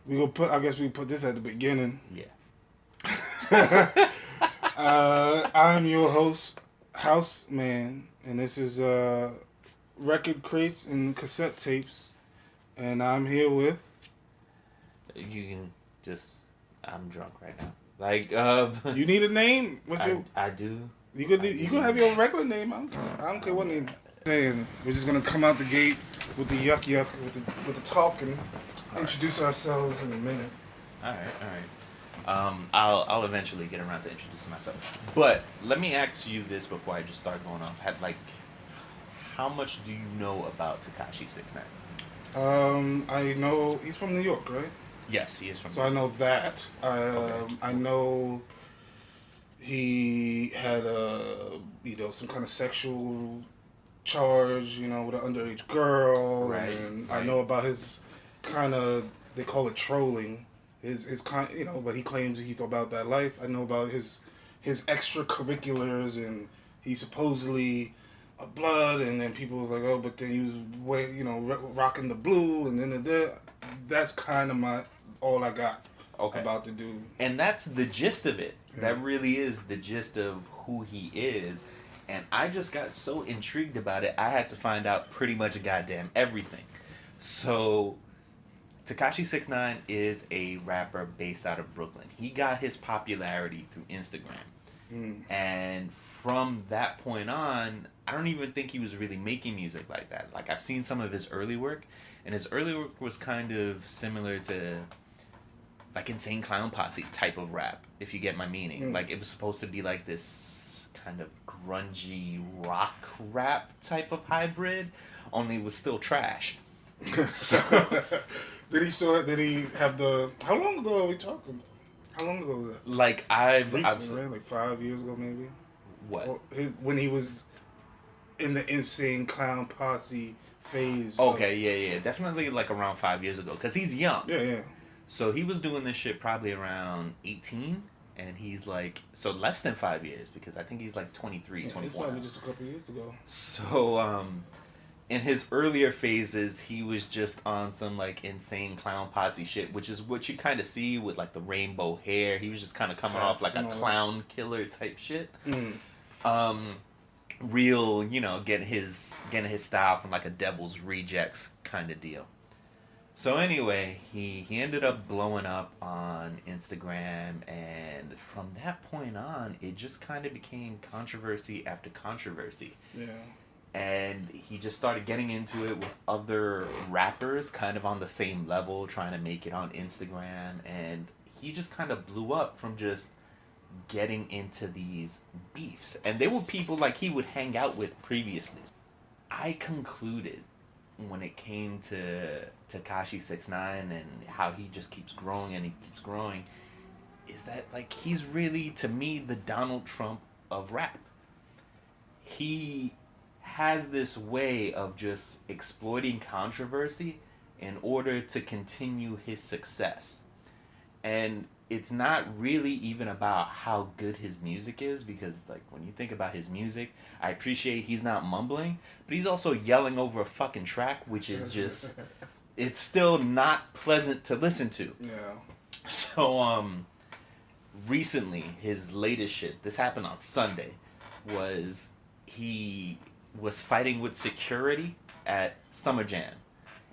I guess we put this at the beginning. Yeah. I'm your host, House Man, and this is record crates and cassette tapes, and I'm here with. You can just. I'm drunk right now. Like, You need a name? I do. You could have your regular name. I don't care what name. Saying we're just gonna come out the gate with the yuck with the talk and introduce ourselves in a minute. All right. I'll eventually get around to introducing myself. But let me ask you this before I just start going off. How much do you know about Tekashi 69? I know he's from New York, right? Yes, he is from. So I know that. Okay. I know he had some kind of sexual charge, with an underage girl, Right, and right. I know about his kind of, they call it trolling. His kind, but he claims he's about that life. I know about his extracurriculars, and he's supposedly a blood, and then people was like, oh, but then he was rocking the blue, and then that's kind of all I got about the dude. And that's the gist of it. Yeah. That really is the gist of who he is. And I just got so intrigued about it, I had to find out pretty much goddamn everything. So, Tekashi 69 is a rapper based out of Brooklyn. He got his popularity through Instagram. And from that point on, I don't even think he was really making music like that. Like, I've seen some of his early work, and his early work was kind of similar to like Insane Clown Posse type of rap, if you get my meaning. Like, it was supposed to be like this kind of grungy rock rap type of hybrid, only it was still trash. So, Did he have how long ago are we talking? How long ago was that? like, Recently, right? Like 5 years ago, maybe? What? When he was in the Insane Clown Posse phase. Okay, yeah. Definitely like around 5 years ago, because he's young. Yeah. So he was doing this shit probably around 18, and he's like, so less than 5 years, because I think he's like 23, 24 It's probably now. just a couple years ago. So, in his earlier phases, he was just on some like Insane Clown Posse shit, which is what you kind of see with like the rainbow hair. He was just kind of coming off like a clown killer type shit. Real, getting his style from like a Devil's Rejects kind of deal. So anyway, he ended up blowing up on Instagram, and from that point on, it just kind of became controversy after controversy. Yeah. And he just started getting into it with other rappers kind of on the same level, trying to make it on Instagram, and he just kind of blew up from just getting into these beefs. And they were people like he would hang out with previously. I concluded when it came to Tekashi 69 and how he just keeps growing and he keeps growing, is that like he's really, to me, the Donald Trump of rap. He has this way of just exploiting controversy in order to continue his success. And it's not really even about how good his music is, because like when you think about his music, I appreciate he's not mumbling, but he's also yelling over a fucking track, which is just, it's still not pleasant to listen to. Yeah. So recently his latest shit, this happened on Sunday, was he was fighting with security at Summer Jam.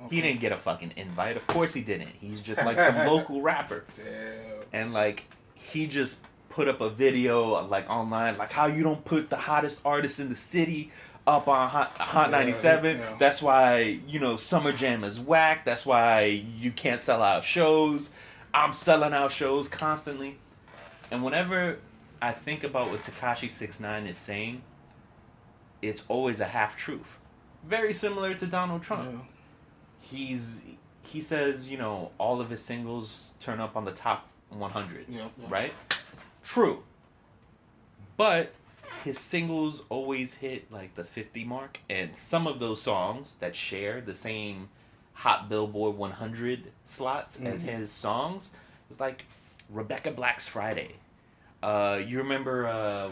Okay. He didn't get a fucking invite. Of course he didn't. He's just like some local rapper. Damn. And like he just put up a video like online, like how you don't put the hottest artist in the city up on Hot 97. Yeah. That's why, Summer Jam is whack. That's why you can't sell out shows. I'm selling out shows constantly. And whenever I think about what Tekashi 69 is saying, it's always a half truth. Very similar to Donald Trump. Yeah. He says, all of his singles turn up on the top 100, right? True. But his singles always hit like the 50 mark, and some of those songs that share the same Hot Billboard 100 slots as his songs is like Rebecca Black's Friday. You remember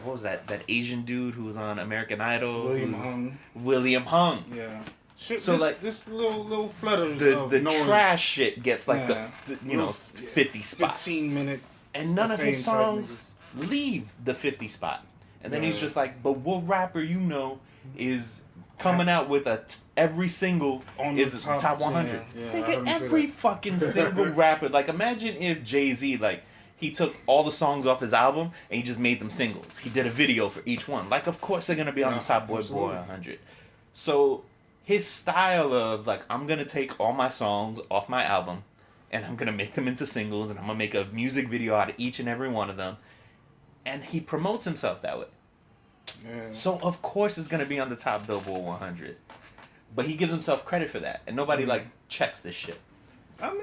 what was that Asian dude who was on American Idol? William Hung. William Hung. Yeah. Shit, So like this little flutters the of the noise. trash shit gets like Yeah. the 50 spot, 15-minute. and none of his fame type songs niggas. leave the 50 spot. And then he's Yeah. just like, but what rapper is coming out with every single On is the top 100? Yeah, I Think heard of him say every that. fucking single rapper. Like, imagine if Jay-Z, like, he took all the songs off his album and he just made them singles. He did a video for each one. Like, of course they're gonna be on the top Boy 100. So his style of like, I'm gonna take all my songs off my album and I'm gonna make them into singles and I'm gonna make a music video out of each and every one of them, and he promotes himself that way. Yeah. So of course it's gonna be on the top Billboard 100, but he gives himself credit for that, and nobody like checks this shit. I mean,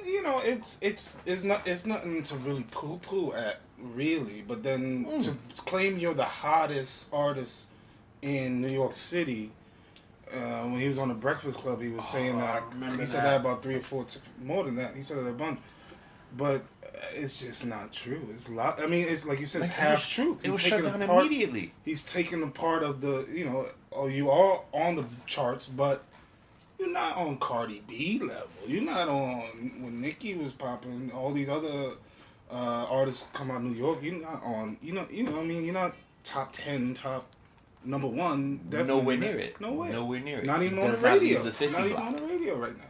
it's nothing to really poo at, really. But then to claim you're the hottest artist in New York City, when he was on the Breakfast Club, he was saying that. He said that about 3 or 4, more than that. He said that a bunch. But it's just not true. It's a lot. I mean, it's like you said, it's half truth. It was shut down immediately. He's taking a part of the, you are on the charts, but you're not on Cardi B level. You're not on when Nicki was popping. All these other artists come out of New York. You're not on. What I mean, you're not top 10, top number 1. Definitely Nowhere near it. No way. Nowhere near it. Not even on the radio. Not even on the radio right now.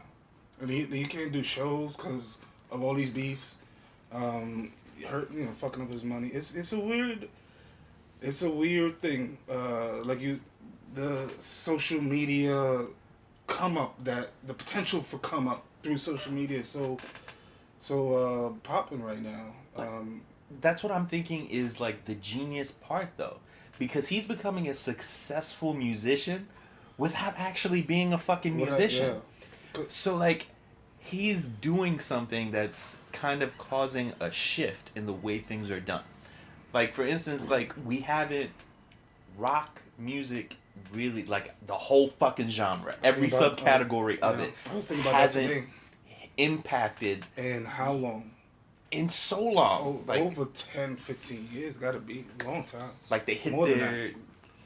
And he can't do shows because of all these beefs. Fucking up his money. It's a weird thing. The social media come up, that the potential for come up through social media is so popping right now. That's what I'm thinking is like the genius part though, because he's becoming a successful musician without actually being a fucking musician. Yeah. So like he's doing something that's kind of causing a shift in the way things are done. Like for instance, like we haven't rock music really, like the whole fucking genre, every subcategory of it I was thinking about hasn't that today. Impacted. And how long? In so long. Over 10, 15 years, gotta be a long time. Like they hit More their,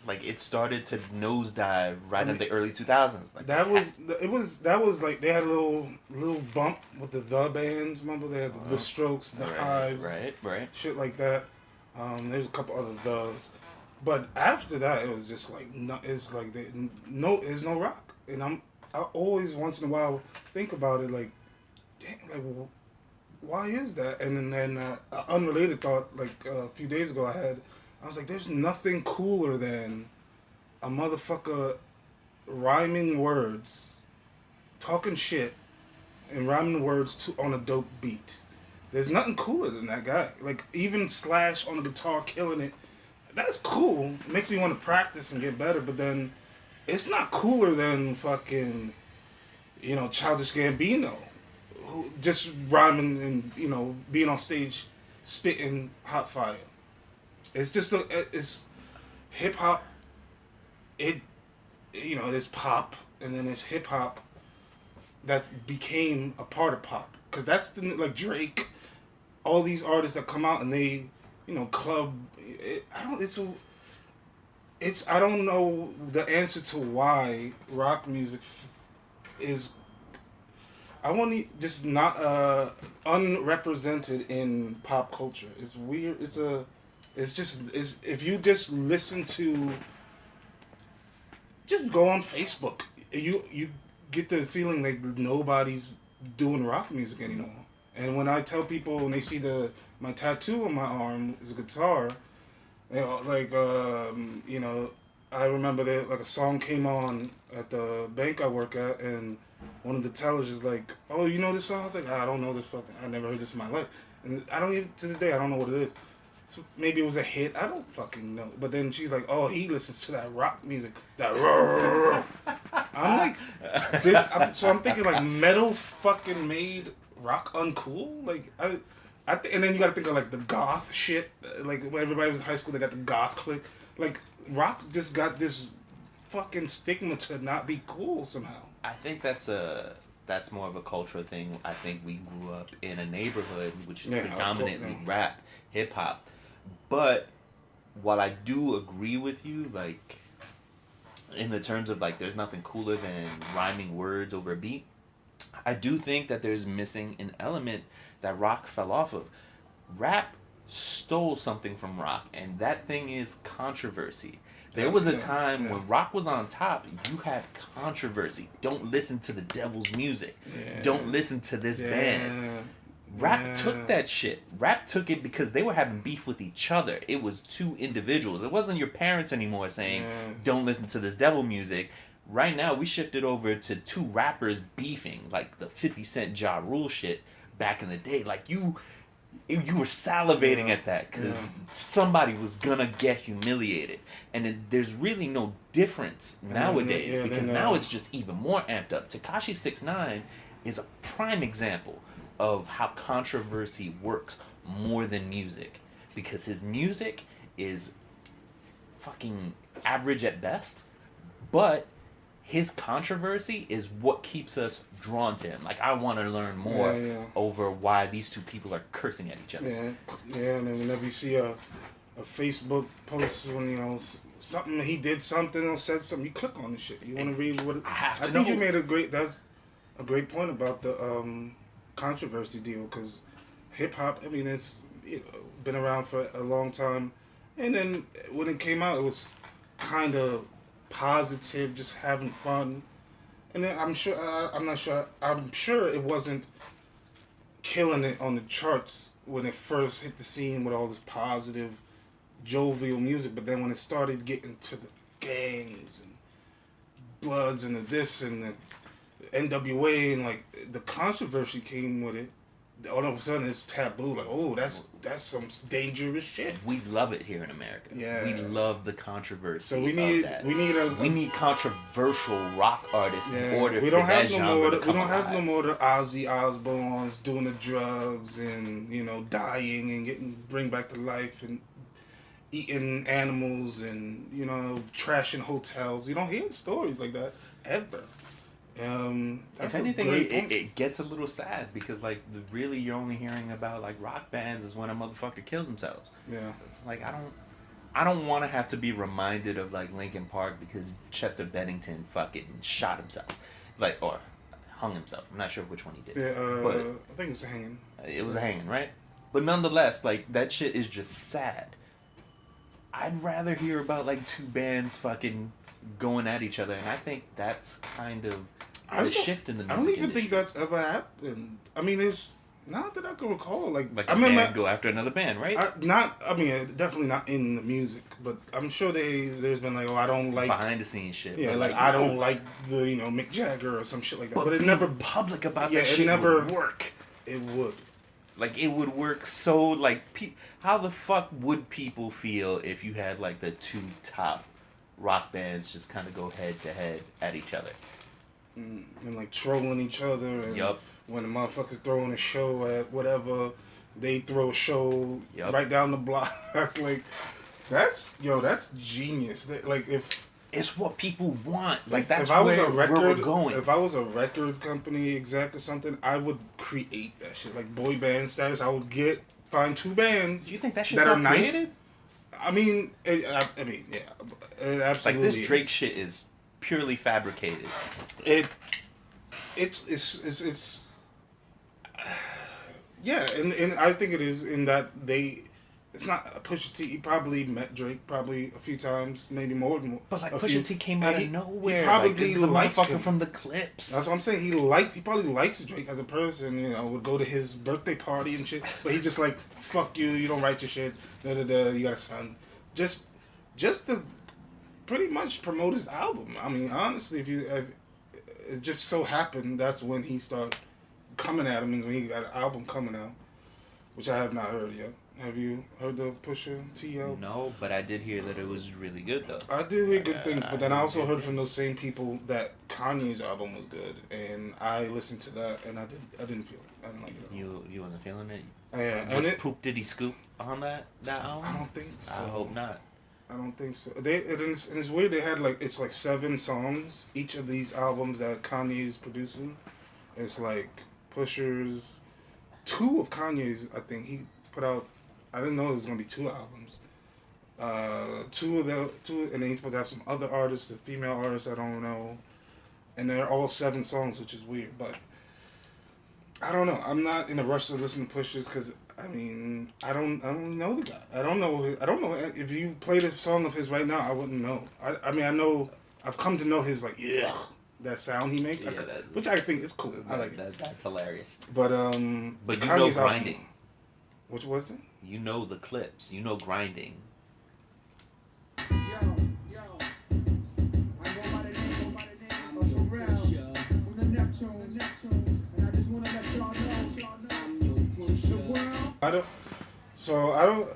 like it started to nosedive in the early 2000s. Like that was like they had a little bump with the bands. Remember they had the Strokes, the Hives, right, shit like that. There's a couple other thes, but after that it was just like it's like there's no rock. And I always once in a while think about it like, damn, like why is that? And then an unrelated thought like a few days ago I was like, there's nothing cooler than a motherfucker rhyming words, talking shit, and rhyming words on a dope beat. There's nothing cooler than that guy. Like, even Slash on the guitar killing it, that's cool. It makes me want to practice and get better, but then it's not cooler than fucking, Childish Gambino, who just rhyming and, being on stage spitting hot fire. It's just it's hip hop. There's pop, and then there's hip hop that became a part of pop. Cause that's like Drake, all these artists that come out and they, club. I don't know the answer to why rock music is. I want to just not unrepresented in pop culture. It's weird. It's if you just listen to, just go on Facebook, you get the feeling like nobody's doing rock music anymore. And when I tell people, when they see my tattoo on my arm is a guitar, I remember that like a song came on at the bank I work at, and one of the tellers is like, "Oh, you know this song?" I was like, "I don't know this fucking. I never heard this in my life, and I don't even to this day I don't know what it is." So maybe it was a hit. I don't fucking know. But then she's like, "Oh, he listens to that rock music." That. I'm like, so I'm thinking like metal fucking made rock uncool. Like and then you gotta think of like the goth shit. Like when everybody was in high school, they got the goth clique. Like rock just got this fucking stigma to not be cool somehow. I think that's more of a cultural thing. I think we grew up in a neighborhood which is predominantly rap, hip hop. But while I do agree with you, like in the terms of like there's nothing cooler than rhyming words over a beat. I do think that there's missing an element that rock fell off of. Rap stole something from rock, and that thing is controversy. There was a time when rock was on top, you had controversy. Don't listen to the devil's music. Don't listen to this band. Rap took that shit. Rap took it because they were having beef with each other. It was two individuals. It wasn't your parents anymore saying, don't listen to this devil music. Right now, we shifted over to two rappers beefing, like the 50 Cent Ja Rule shit back in the day. Like, you were salivating at that because somebody was gonna get humiliated. And there's really no difference nowadays because now it's just even more amped up. Tekashi 6ix9ine is a prime example of how controversy works more than music, because his music is fucking average at best, but his controversy is what keeps us drawn to him. Like, I want to learn more over why these two people are cursing at each other. Yeah, and then whenever you see a Facebook post when, you know, something, he did something or said something, you click on the shit. You want to read what it, I think you made that's a great point about the controversy deal, because hip-hop, I mean, it's been around for a long time, and then when it came out, it was kind of positive, just having fun, and then I'm sure it wasn't killing it on the charts when it first hit the scene with all this positive, jovial music, but then when it started getting to the gangs and Bloods and the this and the NWA and like the controversy came with it, all of a sudden it's taboo. Like, oh, that's some dangerous shit. We love it here in America. Yeah, we love the controversy. So we need controversial rock artists in order for that genre to come alive. We don't have no more the Ozzy Osbournes doing the drugs and, you know, dying and bring back to life and eating animals and, you know, trashing hotels. You don't hear stories like that ever. If anything, it gets a little sad because, like, really you're only hearing about, like, rock bands is when a motherfucker kills themselves. Yeah. It's like, I don't want to have to be reminded of, like, Linkin Park because Chester Bennington fucking shot himself. Like, or hung himself. I'm not sure which one he did. Yeah, but I think it was a hanging. It was a hanging, right? But nonetheless, like, that shit is just sad. I'd rather hear about, like, two bands fucking going at each other, and I think that's kind of the shift in the music industry. I don't even think that's ever happened. I mean, it's not that I can recall. Like a band go after another band, right? Definitely not in the music, but I'm sure there's been like, oh, I don't like behind the scenes shit. Yeah, like I don't like the, you know, Mick Jagger or some shit like that. But it never public about that shit. It never would work. It would. Like, it would work so, like, how the fuck would people feel if you had, like, the two top rock bands just kind of go head to head at each other? And, like, trolling each other. And when the motherfuckers throwing a show at whatever, they throw a show right down the block. Like, that's genius. Like, if... It's what people want. Like, that's where we're going. If I was a record company exec or something, I would create that shit. Like, boy band status, I would find two bands. Do you think that shit's not created? I mean, yeah. It absolutely. Like, this Drake shit is purely fabricated. It's yeah, and I think it is in that it's not a Pusha T. He probably met Drake a few times, maybe more than more. But like Pusha T came out of nowhere. He probably likes the motherfucker from the Clips. That's what I'm saying. He probably likes Drake as a person. You know, would go to his birthday party and shit. But he just like, fuck you. You don't write your shit. You got a son. Just to pretty much promote his album. I mean, honestly, if it just so happened that's when he started coming at him, and when he got an album coming out, which I have not heard yet. Have you heard the Pusha T album? No, but I did hear that it was really good, though. I did hear good things, but then I also heard from those same people that Kanye's album was good, and I listened to that, and I didn't feel it. I didn't like it. You wasn't feeling it? Yeah. Was Poop Diddy Scoop on that album? I don't think so. I hope not. I don't think so. And it's weird. They had like 7 songs. Each of these albums that Kanye is producing, it's like Pusha's. 2 of Kanye's, I think he put out. I didn't know it was gonna be 2 albums. Two, and then he's supposed to have some other artists, the female artists I don't know, and they're all 7 songs, which is weird. But I don't know. I'm not in a rush to listen to Pusha's because I mean I don't know the guy. I don't know. I don't know if you played a song of his right now. I wouldn't know. I mean I know. I've come to know his like that sound he makes, Yeah, which I think is cool. I like it. That's hilarious. But But you Kanye's know grinding. Album, which was it? You know the clips. You know grinding. Yo, I go by the name of Pharrell from the Neptunes, and I just want to let y'all know the world.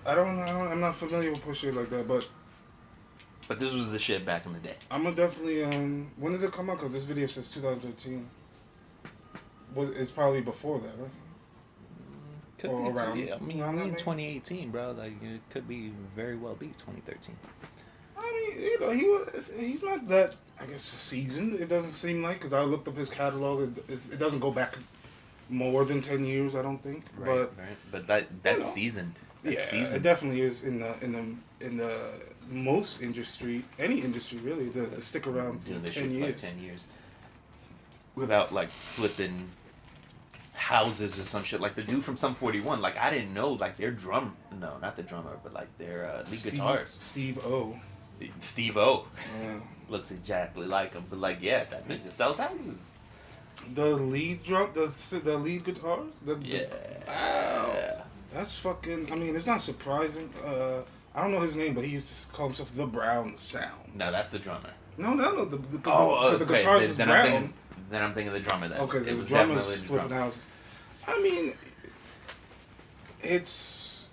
I don't know. I'm not familiar with Pusha like that, but But this was the shit back in the day. I'm gonna definitely when did it come out? Cause this video says 2013. It's probably before that, right? Could Or be. around- Yeah, I mean, around that in maybe? 2018, bro. Like it could be very well be 2013. I mean, he's not that, I guess, seasoned. It doesn't seem like, because I looked up his catalog. It doesn't go back more than 10 years, I don't think. Right. But that's you know. seasoned. That's Yeah, seasoned. it definitely is in the most industry, any industry really, to stick around for Doing this 10 shit for years. like 10 years without like flipping houses or some shit. Like the dude from Sum 41. Like I didn't know like their not the drummer, but like their lead guitarist. Steve O. Steve O Yeah. looks exactly like him, but like yeah, that nigga sells houses. The lead the lead guitarist. Yeah. Wow. That's fucking. I mean, it's not surprising. I don't know his name, but he used to call himself the Brown Sound. No, that's the drummer. No. The Okay. guitarist was Then brown. I'm thinking the drummer. Then Okay, it the was drummer's definitely the flipping drummer. houses. I mean, it's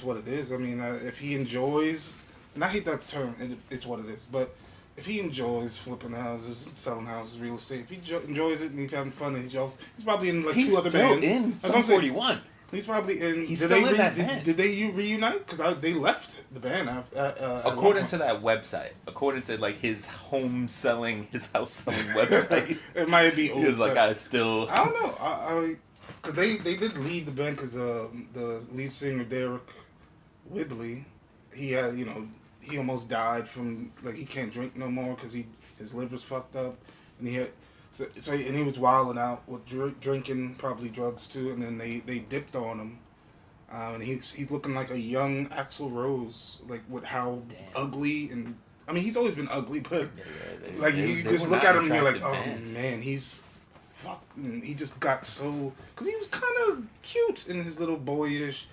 what it is. I mean, if he enjoys, and I hate that term, it's what it is. But if he enjoys flipping houses, selling houses, real estate, if he enjoys it and he's having fun, and he's probably in like He's 2 other still bands. in That's what Sum I'm saying. 41. He's probably in. He's did still they in that band. Did they reunite? Because they left the band. According to that website, according to like his house selling website, it might be he old. was like, I still. I don't know. Cause they did leave the band because the lead singer Derek Whibley, he had he almost died from like he can't drink no more because his liver's fucked up, and he had and he was wilding out with drinking, probably drugs too, and then they dipped on him, and he's looking like a young Axl Rose, like with how ugly, and I mean he's always been ugly, but like you just look at him and you're like, oh man, he's fucking, he just got so, because he was kind of cute in his little boyish.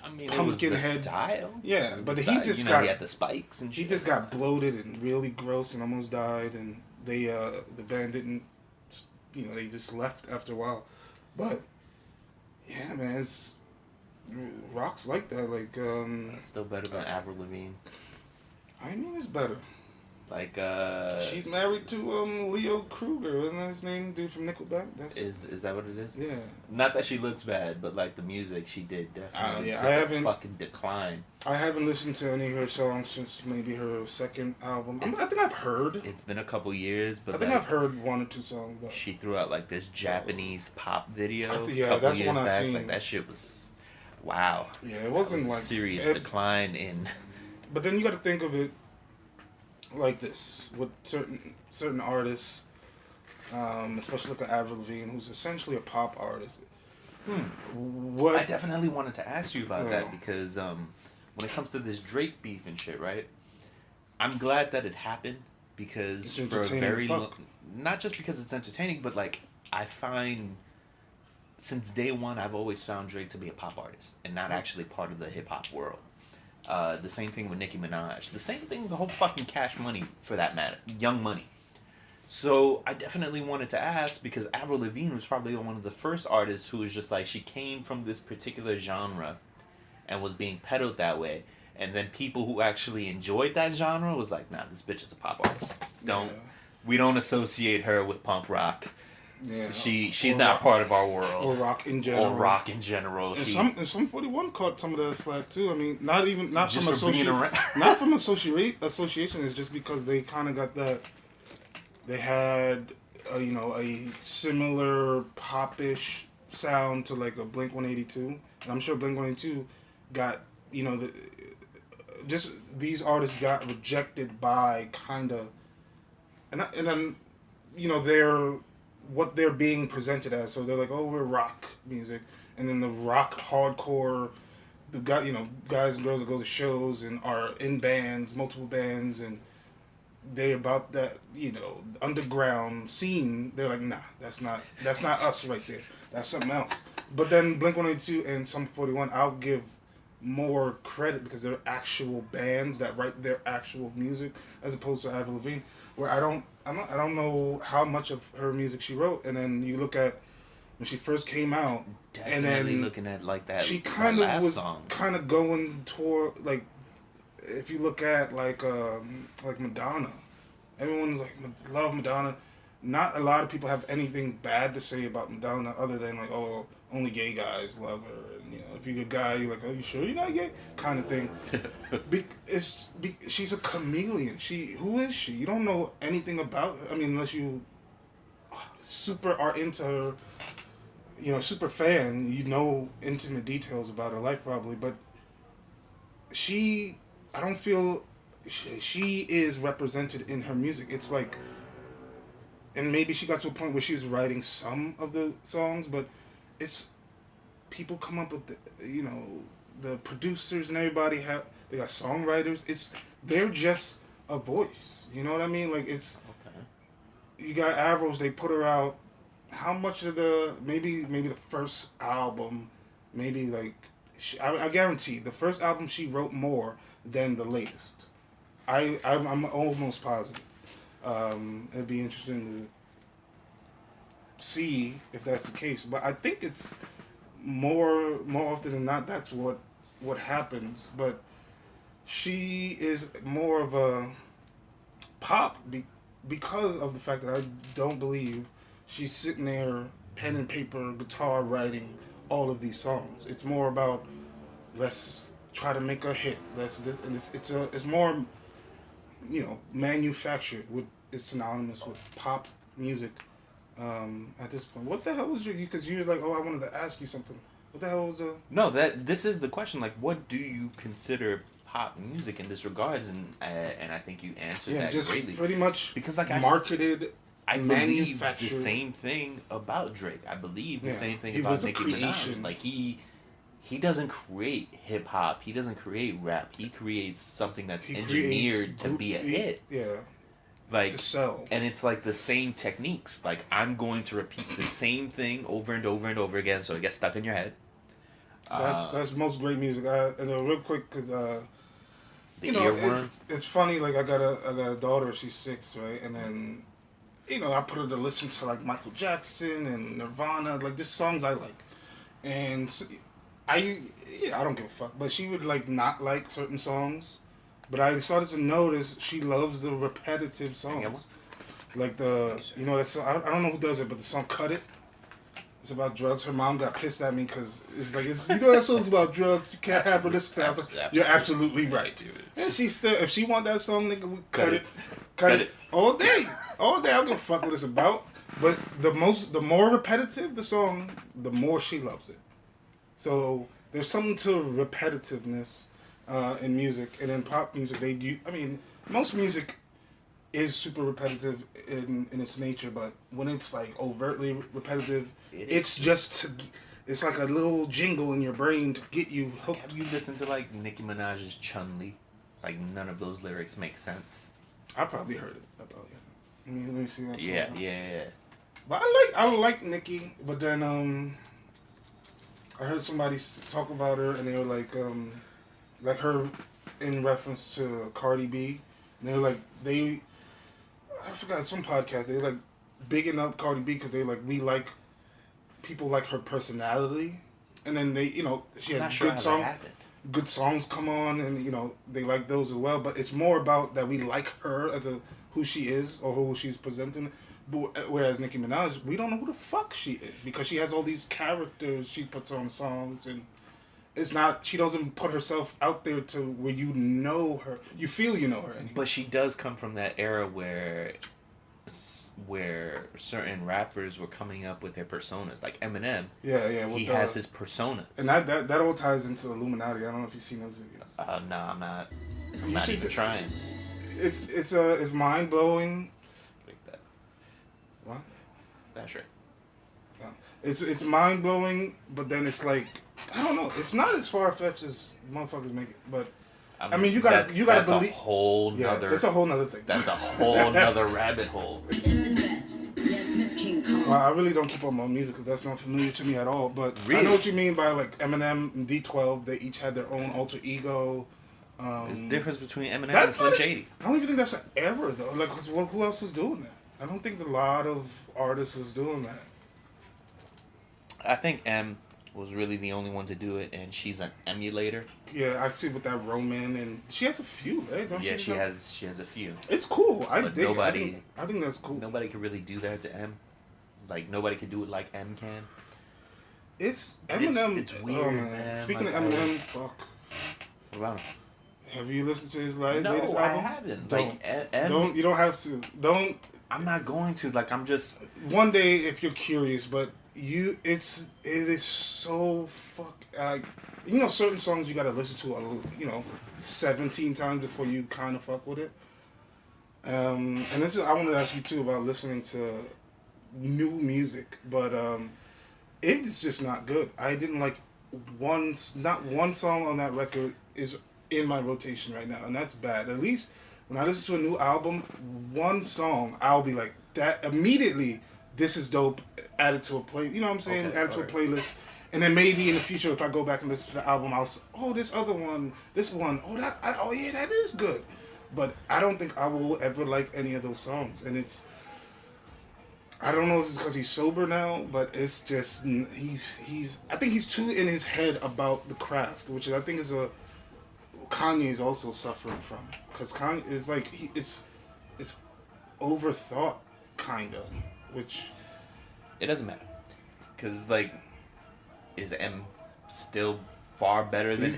I mean, pumpkin it was the head. style. Yeah, It was but the he style. just he got had the spikes and shit. he just got bloated and really gross and almost died, and they the band didn't, they just left after a while. But yeah, man, it's rock's like that. Like That's still better than Avril Lavigne. I mean, it's better. Like She's married to Leo Kruger, isn't that his name? Dude from Nickelback. is that what it is? Yeah. Not that she looks bad, but like the music she did definitely yeah, took I a haven't- fucking decline. I haven't listened to any of her songs since maybe her second album. I think I've heard. It's been a couple years, but I think like, I've heard 1 or 2 songs. But she threw out like this Japanese pop video. Yeah, a couple that's years one I back. seen. Like that shit was, wow. yeah, it wasn't That was like a serious it- decline in. But then you got to think of it like this with certain artists, especially like Avril Lavigne, who's essentially a pop artist. What? I definitely wanted to ask you about Yeah. that because when it comes to this Drake beef and shit, right? I'm glad that it happened because It's for a entertaining very as long, fuck. not just because it's entertaining, but like I find since day one I've always found Drake to be a pop artist and not actually part of the hip hop world. The same thing with Nicki Minaj. The same thing with the whole fucking Cash Money for that matter, Young Money. So I definitely wanted to ask because Avril Lavigne was probably one of the first artists who was just like she came from this particular genre and was being peddled that way. And then people who actually enjoyed that genre was like, nah, this bitch is a pop artist. We don't associate her with punk rock. Yeah. She's Or not rock. part of our world. Or rock in general. Or rock in general. And She's some 41 caught some of that flack too. I mean, not just from for being around. not from association. It's just because they kind of got that. They had a similar popish sound to like a Blink 182, and I'm sure Blink 182 got just these artists got rejected by kind of, and then, they're what they're being presented as. So they're like, oh, we're rock music, and then the rock hardcore, the guy, guys and girls that go to shows and are in bands, multiple bands, and they about that, underground scene. They're like, nah, that's not us right there. That's something else. But then Blink-182 and Sum 41, I'll give more credit because they're actual bands that write their actual music, as opposed to Avril Lavigne, where I don't know how much of her music she wrote. And then you look at when she first came out, Definitely and then looking at like that. she that kind of last was song. kind of going toward, like, if you look at like Madonna, everyone's like love Madonna. Not a lot of people have anything bad to say about Madonna other than like, oh, only gay guys love her, and if you're a guy, you're like, oh, you sure you're not gay, kind of thing. She's a chameleon. Who is she? You don't know anything about her. I mean, unless you super are into her, super fan, intimate details about her life probably, but I don't feel she is represented in her music. It's like, and maybe she got to a point where she was writing some of the songs, but it's people come up with the producers and everybody they got songwriters. They're just a voice. You know what I mean? Like, it's Okay. you got Avrils. They put her out. How much of maybe the first album, maybe like I guarantee the first album she wrote more than the latest. I'm almost positive. It'd be interesting to see if that's the case, but I think it's more often than not that's what happens. But she is more of a pop because of the fact that I don't believe she's sitting there pen and paper guitar writing all of these songs. It's more about, let's try to make a hit. It's more manufactured. It's synonymous with pop music at this point. What the hell was because you was like, oh, I wanted to ask you something. What the hell was the... No, this is the question. Like, what do you consider pop music in this regards? And I think you answered that just greatly. Pretty much Because like marketed, I believe the manufactured. same thing about Drake. I believe the same thing He about was a Nicki creation. Minaj. Like he doesn't create hip hop. He doesn't create rap. He creates something that's He engineered creates to be a hit. Yeah, Like, to sell. and it's like the same techniques. Like, I'm going to repeat the same thing over and over and over again, so it gets stuck in your head. That's most great music. And real quick, because The earworm. it's funny. Like, I got a daughter. She's 6, right? And then I put her to listen to like Michael Jackson and Nirvana, like just songs I like. And I don't give a fuck. But she would like not like certain songs. But I started to notice she loves the repetitive songs. Like that song, I don't know who does it, but the song "Cut It." It's about drugs. Her mom got pissed at me because it's like, that song's about drugs. You can't have her listen to it. I was like, you're absolutely right, dude. And she still, if she want that song, nigga, we cut it. Cut it all day. All day. I don't give a fuck what it's about. But the more repetitive the song, the more she loves it. So there's something to repetitiveness in music, and in pop music, most music is super repetitive in its nature, but when it's like overtly repetitive, it's like a little jingle in your brain to get you hooked. Have you listened to like Nicki Minaj's Chun-Li? Like, none of those lyrics make sense. I probably heard it. Let me see. Yeah. But I like Nicki, but then I heard somebody talk about her, and they were like her in reference to Cardi B, and they were like I forgot some podcast. They were like bigging up Cardi B because they like people like her personality, and then they she had good songs come on, and they like those as well. But it's more about that we like her as who she is or who she's presenting. But whereas Nicki Minaj, we don't know who the fuck she is because she has all these characters she puts on songs, and it's not, she doesn't put herself out there to where you know her. You feel you know her anyway. But she does come from that era where certain rappers were coming up with their personas, like Eminem. Yeah. He has his personas. And that all ties into Illuminati. I don't know if you've seen those videos. No, I'm not. I'm You not should even t- trying. It's mind blowing. Like that. What? That's right. It's mind blowing, but then it's like I don't know. It's not as far fetched as motherfuckers make it, but I mean you gotta that's believe. a whole Yeah, nother. it's a whole nother thing. That's a whole nother rabbit hole. It's the best. Yes, Miss King Kong. Well, I really don't keep up my music because that's not familiar to me at all. But I Really? know what you mean by like Eminem and D12. They each had their own alter ego. There's a difference between Eminem and That's Slim not a- Shady. I don't even think that's an error though. Like, 'cause who else was doing that? I don't think a lot of artists was doing that. I think M was really the only one to do it, and she's an emulator. Yeah, I see with that Roman, and she has a few, right? Don't Yeah, she she has a few. It's cool. I But dig nobody- it. I think that's cool. Nobody could really do that to M. Like nobody could do it like M can. It's Eminem. It's weird, man. Speaking Like, of Eminem, fuck. What about him? Have you listened to his latest No, album? I haven't. Don't. Like M, Don't. You don't have to. Don't. I'm not going to. Like I'm just. One day, if you're curious, but it is so you know, certain songs you gotta listen to 17 times before you kind of fuck with it. And this is I want to ask you too about listening to new music, but it's just not good. I didn't like not one song on that record is in my rotation right now, and that's bad. At least when I listen to a new album, one song I'll be like that immediately. This is dope. Add it to a play. You know what I'm saying? Okay, Add it to a playlist. And then maybe in the future, if I go back and listen to the album, I'll say, oh, this other one, this one, oh yeah, that is good. But I don't think I will ever like any of those songs. And I don't know if it's because he's sober now, but it's just, I think he's too in his head about the craft, which I think is Kanye is also suffering from. Because Kanye is like, it's overthought, kind of, which... It doesn't matter, cause like, is M still far better than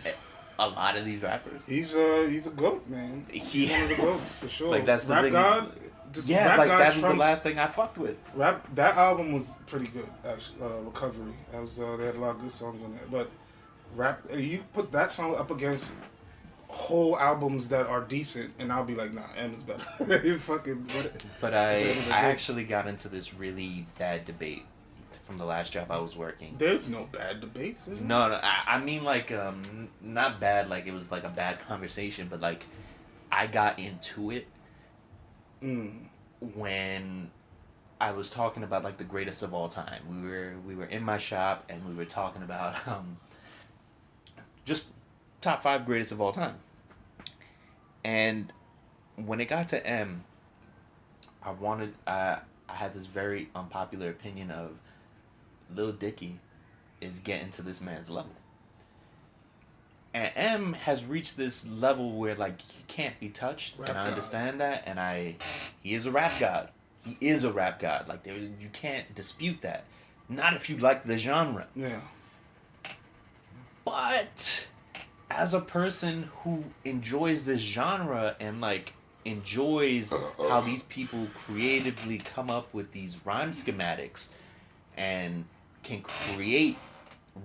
a lot of these rappers? He's a goat, man. He's one of the goats for sure. Like that's the Rap thing. God. Yeah, Rap like God that was the trumps- last thing I fucked with. That album was pretty good, actually. Recovery. That was they had a lot of good songs on that. But you put that song up against whole albums that are decent, and I'll be like, nah, M is better. He's fucking. But I actually got into this really bad debate from the last job I was working. There's no bad debates. Is there? No, I mean like not bad, like it was like a bad conversation, but like I got into it when I was talking about like the greatest of all time. We were in my shop and we were talking about just top 5 greatest of all time. And when it got to M, I had this very unpopular opinion of Lil Dicky is getting to this man's level. And M has reached this level where like he can't be touched, Rap and I god. understand that, and he is a rap god. He is a rap god. Like you can't dispute that. Not if you like the genre. Yeah. But as a person who enjoys this genre and like enjoys how these people creatively come up with these rhyme schematics and can create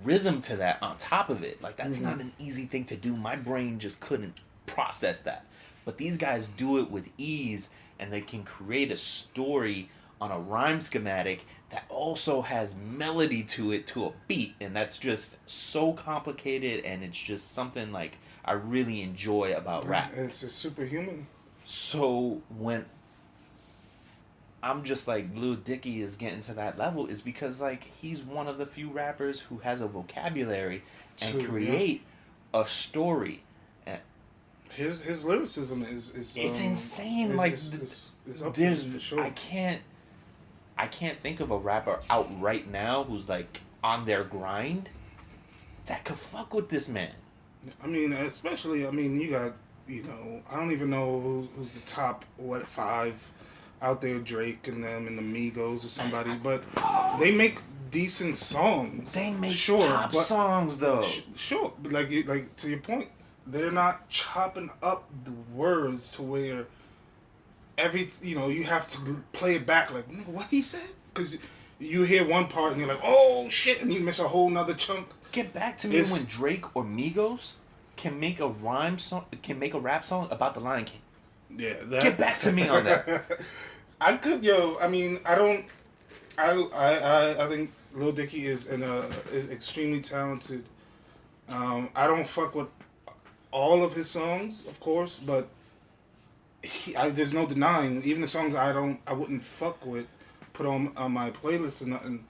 rhythm to that on top of it, like that's not an easy thing to do. My brain just couldn't process that. But these guys do it with ease, and they can create a story on a rhyme schematic that also has melody to it, to a beat, and that's just so complicated, and it's just something like I really enjoy about rap. It's just superhuman. So when I'm just like Lil Dicky is getting to that level is because like he's one of the few rappers who has a vocabulary and True, create a story. And His lyricism is it's insane. It's up there there's for sure. I can't think of a rapper out right now who's like on their grind that could fuck with this man. I mean, especially, you got, I don't even know who's the top, 5 out there, Drake and them and the Migos or somebody, but they make decent songs. They make pop songs though. Sure, but like to your point, they're not chopping up the words to where you have to play it back like, nigga, what he said? Because you hear one part and you're like, oh shit, and you miss a whole nother chunk. Get back to me when Drake or Migos can make a rap song about the Lion King. Yeah, that. Get back to me on that. I could, yo. I mean, I don't. I think Lil Dicky is is extremely talented. I don't fuck with all of his songs, of course, but there's no denying. Even the songs I wouldn't fuck with, put on my playlist or nothing.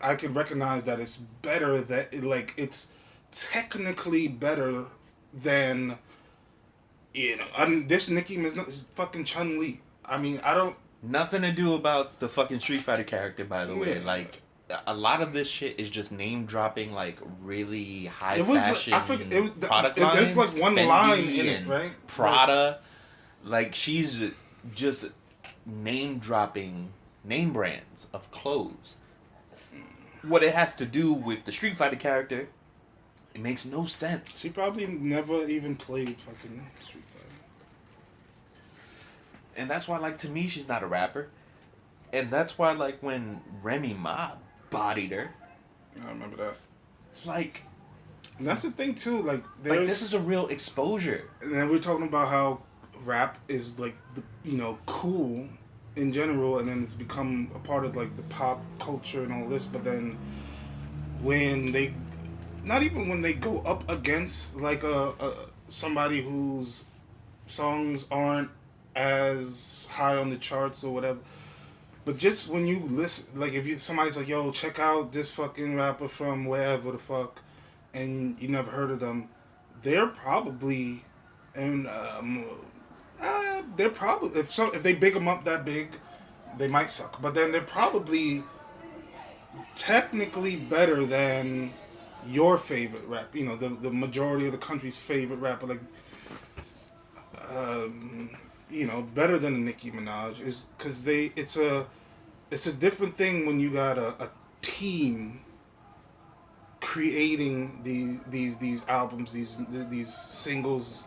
I could recognize that it's better. It's technically better than, this Nicki Minaj is fucking Chun-Li. I mean, I don't. Nothing to do about the fucking Street Fighter character, by the way. Yeah. Like, a lot of this shit is just name dropping, like, really high fashion product lines. There's like one Fendi line in it, and right? Prada. Like, she's just name dropping name brands of clothes. What it has to do with the Street Fighter character, it makes no sense. She probably never even played fucking Street Fighter. And that's why, like, to me, she's not a rapper. And that's why, like, when Remy Ma bodied her, I remember that. it's like, And that's the thing too. Like, this is a real exposure. And then we're talking about how rap is like cool in general, and then it's become a part of like the pop culture and all this. But then when they, not even when they go up against like a somebody whose songs aren't as high on the charts or whatever. But just when you listen, like if somebody's like, yo, check out this fucking rapper from wherever the fuck, and you never heard of them, they're probably, and they're probably, if they big them up that big, they might suck. But then they're probably technically better than your favorite rap. The majority of the country's favorite rapper, like, better than a Nicki Minaj, is because it's a different thing when you got a team creating these albums, these singles,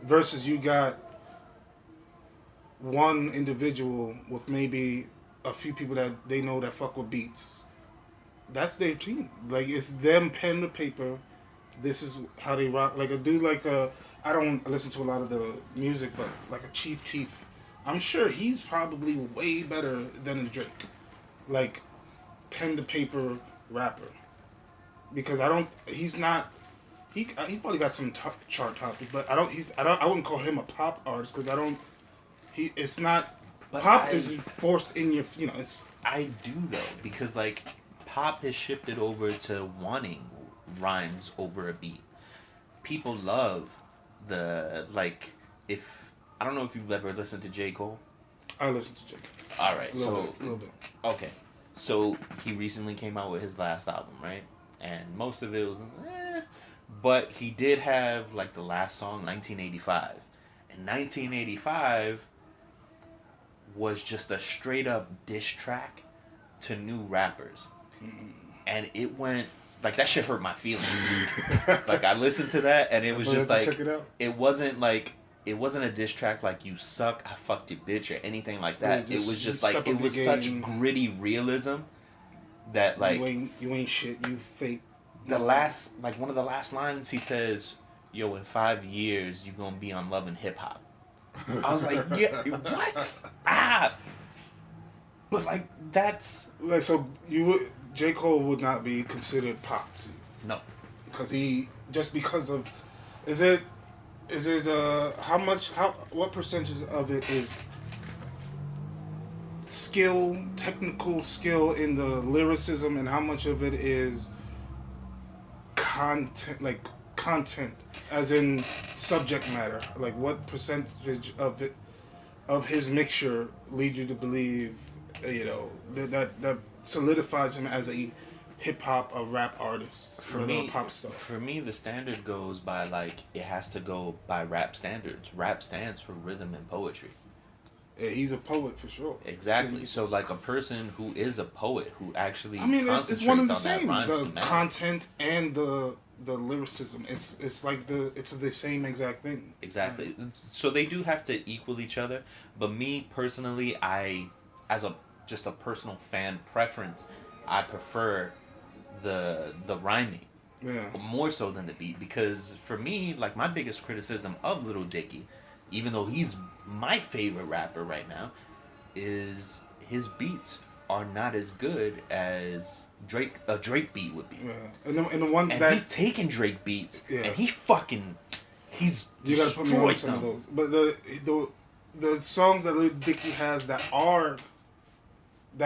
versus you got one individual with maybe a few people that they know that fuck with beats. That's their team. Like, it's them pen to paper. This is how they rock. Like a dude like I don't listen to a lot of the music, but like a Chief Keef, I'm sure he's probably way better than a Drake. Like, pen to paper rapper. Because he's not, he probably got some chart topic, but I wouldn't call him a pop artist, because it's not, but pop is forced in your, it's. I do though, because like, pop has shifted over to wanting rhymes over a beat. People love I don't know if you've ever listened to J. Cole. I listen to J. Cole. Alright, a little bit. Okay. So he recently came out with his last album, right? And most of it was but he did have like the last song, 1985. And 1985 was just a straight up diss track to new rappers. And it went, like, that shit hurt my feelings. Like, I listened to that and it was just like, it wasn't a diss track like "you suck, I fucked your bitch" or anything like that. It was just like, it was such gritty realism that, like, you ain't shit, you fake. One of the last lines, he says, "Yo, in 5 years you gonna be on Love and Hip Hop." I was like, yeah, what? But like, that's like, so J. Cole would not be considered pop to you? No, because because of, what percentage of it is technical skill in the lyricism, and how much of it is content as in subject matter? Like, what percentage of his mixture leads you to believe, that solidifies him as a hip-hop, a rap artist, for rather me, a pop star? For me, the standard goes by, like, it has to go by rap standards. Rap stands for rhythm and poetry. Yeah, he's a poet for sure. Exactly. So, like, a person who is a poet, who actually it's one and the on same. that rhymes The content and the lyricism. It's like it's the same exact thing. Exactly. So they do have to equal each other. But me personally, as a personal fan preference, I prefer the rhyming. Yeah. More so than the beat, because for me, like, my biggest criticism of Little Dicky, even though he's my favorite rapper right now, is his beats are not as good as a Drake beat would be. Yeah. And the ones And that he's taking Drake beats Yeah. and he's you gotta put me on destroyed some of them. those. But the songs that Lil Dicky has that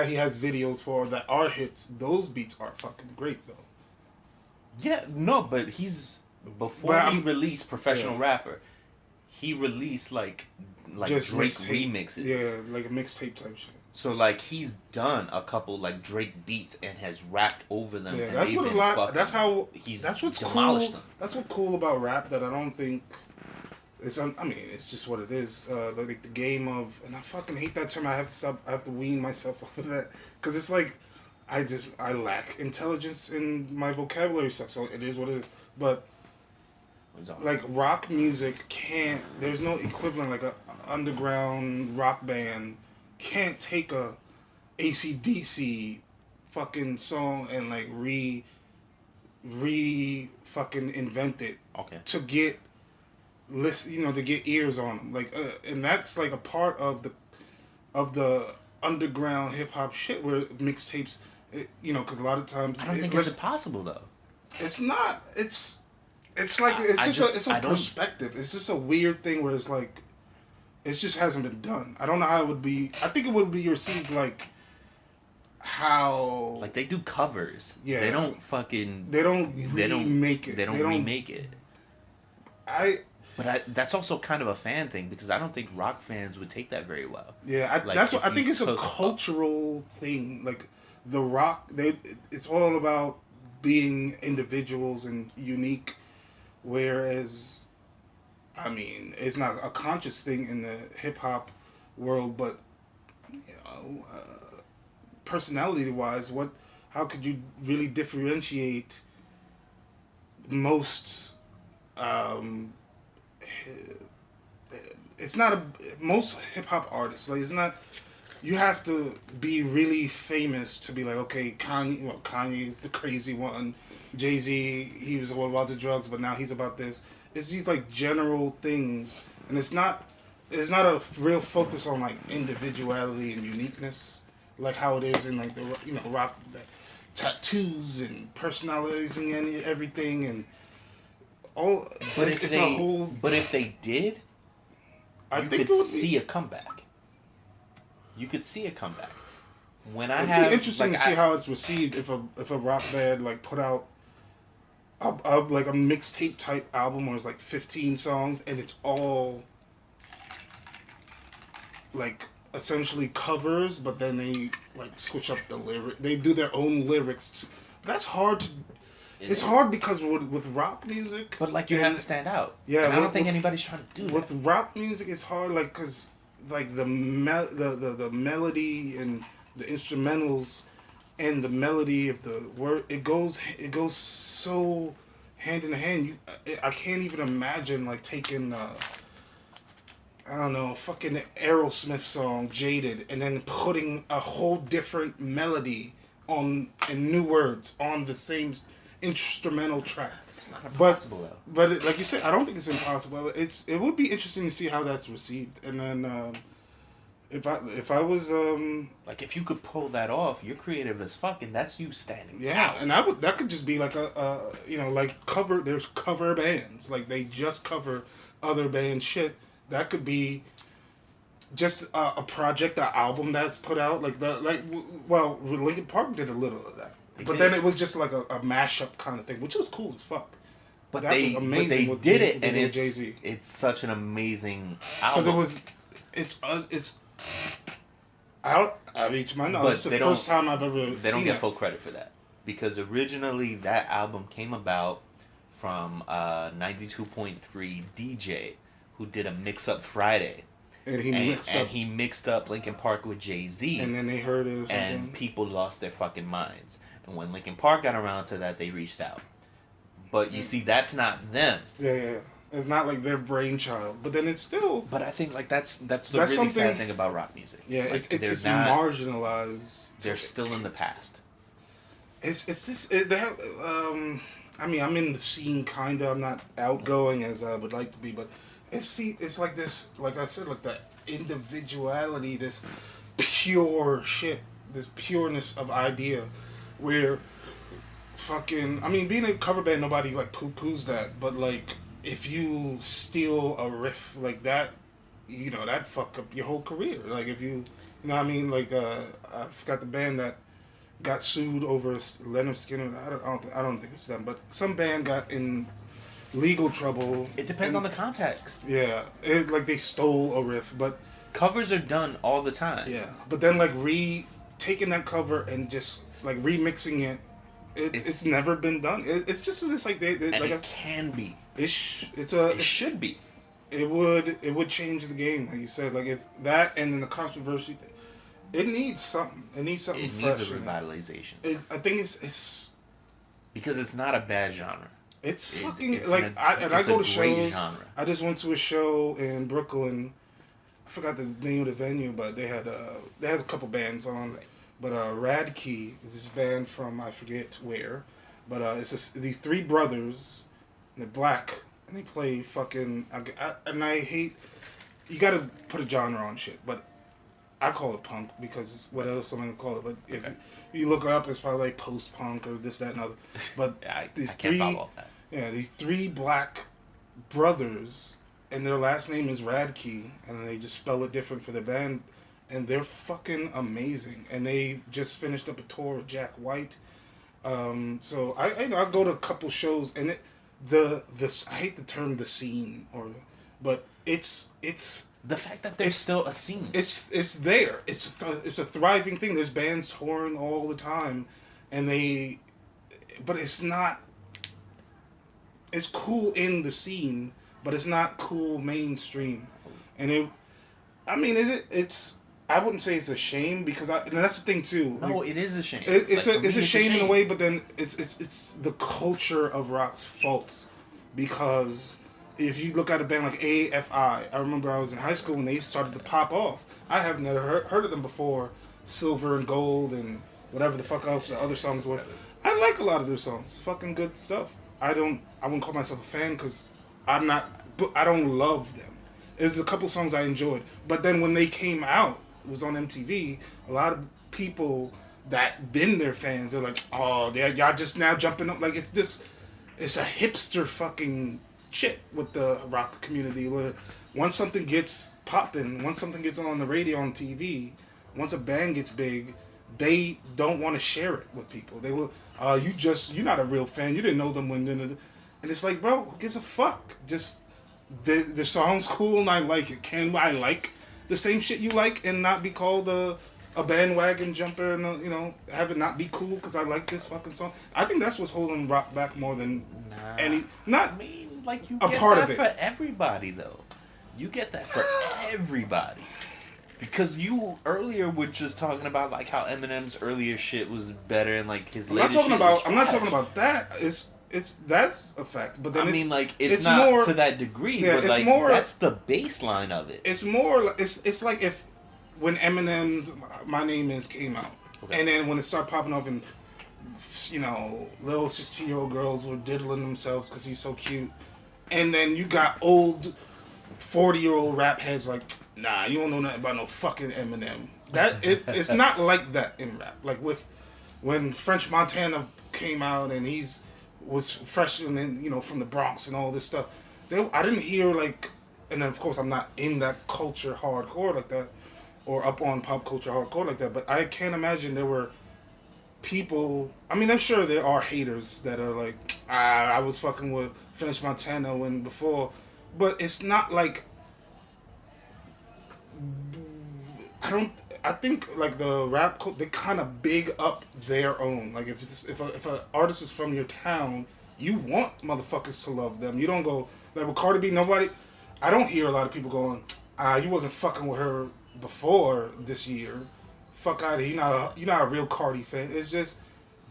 he has videos for that are hits, those beats are fucking great though. Yeah, no, but before But he released Professional yeah. Rapper, he released like Just Drake mixtape. remixes. Yeah, like a mixtape type shit. So like he's done a couple like Drake beats and has rapped over them. Yeah, and that's they've what a been lot. fucking- That's what's demolished cool. them. That's what's cool about rap that I don't think. I mean, it's just what it is. Like the game of, and I fucking hate that term. I have to stop. I have to wean myself off of that because it's like, I lack intelligence in my vocabulary stuff. So it is what it is. But like rock music can't. There's no equivalent. Like a underground rock band can't take a AC/DC fucking song and like re fucking invent it Okay. to get to get ears on them, like and that's like a part of the underground hip hop shit where mixtapes, because a lot of times I don't think it's impossible though. it's not. It's like it's a I don't- perspective. It's just a weird thing where it's like it just hasn't been done. I don't know how it would be. I think it would be received like how Like they do covers. Yeah. They don't fucking. they don't They don't remake it. They don't remake it. But that's also kind of a fan thing because I don't think rock fans would take that very well. Yeah, Like, that's what if I think. you It's a took- cultural thing. Like the rock, it's all about being individuals and unique. Whereas, I mean, it's not a conscious thing in the hip hop world, but personality-wise, how could you really differentiate most? It's not most hip hop artists. Like it's not. You have to be really famous to be like, okay, Kanye. Well, Kanye is the crazy one. Jay-Z, he was all about the drugs, but now he's about this. It's these like general things, and it's not a real focus on like individuality and uniqueness, like how it is in like the rock, the tattoos and personalizing and everything and all. But It's a whole. But if they did, I you think could it would see be. a comeback. You could see a comeback. When I It'd have be interesting like, to see how it's received if a rock band like put out like a mixtape type album where it's like 15 songs and it's all like essentially covers, but then they like switch up the lyric. They do their own lyrics. That's hard to. It's hard because with rock music. But like you have and- to stand out. Yeah, and I don't with- think anybody's trying to do that. With rock music, it's hard, like, cause like the melody and the instrumentals and the melody of the word, it goes so hand in hand. I can't even imagine like taking I don't know, fucking Aerosmith song "Jaded" and then putting a whole different melody and new words on the same instrumental track. It's not impossible though. But like you said, I don't think it's impossible. It would be interesting to see how that's received. And then if I was Like if you could pull that off, you're creative as fuck, and that's you standing yeah, out. and that could just be like like there's cover bands, like they just cover other band shit. That could be just a project, an album that's put out well, Linkin Park did a little of that. But then it was just like a mashup kind of thing, which was cool as fuck. But that they was amazing. But they what did they it, and did with Jay-Z. it's such an amazing Because album. it's out. I mean, to my knowledge, it's But the they first time I've ever. They don't seen get that. full credit for that because originally that album came about from 92.3 DJ who did a Mix Up Friday, And he mixed up Linkin Park with Jay-Z, and then they heard it or something. and people lost their fucking minds. And when Linkin Park got around to that, they reached out. But you see, that's not them. Yeah. It's not like their brainchild, but then it's still. But I think like that's the That's really something- sad thing about rock music. Yeah, like, it's they're not. marginalized. They're still in the past. It's just they have I mean, I'm in the scene kinda. I'm not outgoing as I would like to be, but it's like this. Like I said, like the individuality, this pure shit, this pureness of idea, where fucking. I mean, being a cover band, nobody like poo poos that, but like if you steal a riff like that, you know that fuck up your whole career. Like if you know what I mean, like I forgot the band that got sued over Leonard Skinner. I don't think it's them, but some band got in legal trouble. It depends on the context. Yeah, like they stole a riff, but Covers are done all the time. yeah, but then like taking that cover and just like remixing it, it's never been done. It's just this like they And like it can be. It should be. It would change the game, like you said. Like if that and then the controversy, it needs something. It needs something It fresh. needs a revitalization. I think it's because it's not a bad genre. It's fucking it's like I go to shows. Genre. I just went to a show in Brooklyn. I forgot the name of the venue, but they had a couple bands on. Right. But Radkey is this band from I forget where, but these three brothers, and they're black, and they play fucking. And I hate. You got to put a genre on shit, but I call it punk because it's what else somebody would call it. But if you look up, it's probably like post punk or this, that, and other. But Yeah, I these can't follow that. Yeah, these three black brothers, and their last name is Radkey, and they just spell it different for the band, and they're fucking amazing. And they just finished up a tour with Jack White. So I go to a couple shows, and I hate the term the scene, but it's The fact that there's still a scene. it's there. It's a thriving thing. There's bands touring all the time, but it's not. It's cool in the scene, but it's not cool mainstream, and it's. I wouldn't say it's a shame because and that's the thing too. No, like, it is a shame. it's a shame in a shame. way, but then it's the culture of rock's fault, because if you look at a band like AFI, I remember I was in high school when they started to pop off. I have never heard of them before. Silver and Gold and whatever the fuck else the other songs were. I like a lot of their songs. Fucking good stuff. I wouldn't call myself a fan because I don't love them. There's a couple songs I enjoyed, but then when they came out, it was on MTV. A lot of people that been their fans, they're like, oh, y'all just now jumping up. Like it's a hipster fucking shit with the rock community where once something gets popping, once something gets on the radio, on TV, once a band gets big, they don't want to share it with people. They will, you're not a real fan. You didn't know them when, and it's like, bro, who gives a fuck? Just the song's cool and I like it. Can I like the same shit you like and not be called a bandwagon jumper and have it not be cool because I like this fucking song? I think that's what's holding rock back more than any. Not. I mean, like you a get part that of it. for everybody though. You get that for everybody. Because you earlier were just talking about like how Eminem's earlier shit was better and like his latest shit was I'm not trash. talking about that. That's a fact. But then I mean, like it's not more, to that degree, yeah, but it's like more, that's the baseline of it. It's more. It's like if when Eminem's "My Name Is" came out, and then when it started popping off and little 16-year-old girls were diddling themselves because he's so cute, and then you got old 40-year-old rap heads like, nah, you don't know nothing about no fucking Eminem. It's not like that in rap. Like when French Montana came out and was fresh and from the Bronx and all this stuff. I didn't hear like, and then of course I'm not in that culture hardcore like that, or up on pop culture hardcore like that. But I can't imagine there were people. I mean, I'm sure there are haters that are like, I was fucking with French Montana when before, but it's not like. I think like the rap they kind of big up their own. Like if an artist is from your town, you want motherfuckers to love them. You don't go like with Cardi B. I don't hear a lot of people going, you wasn't fucking with her before this year. Fuck out of here. You're not a real Cardi fan. It's just.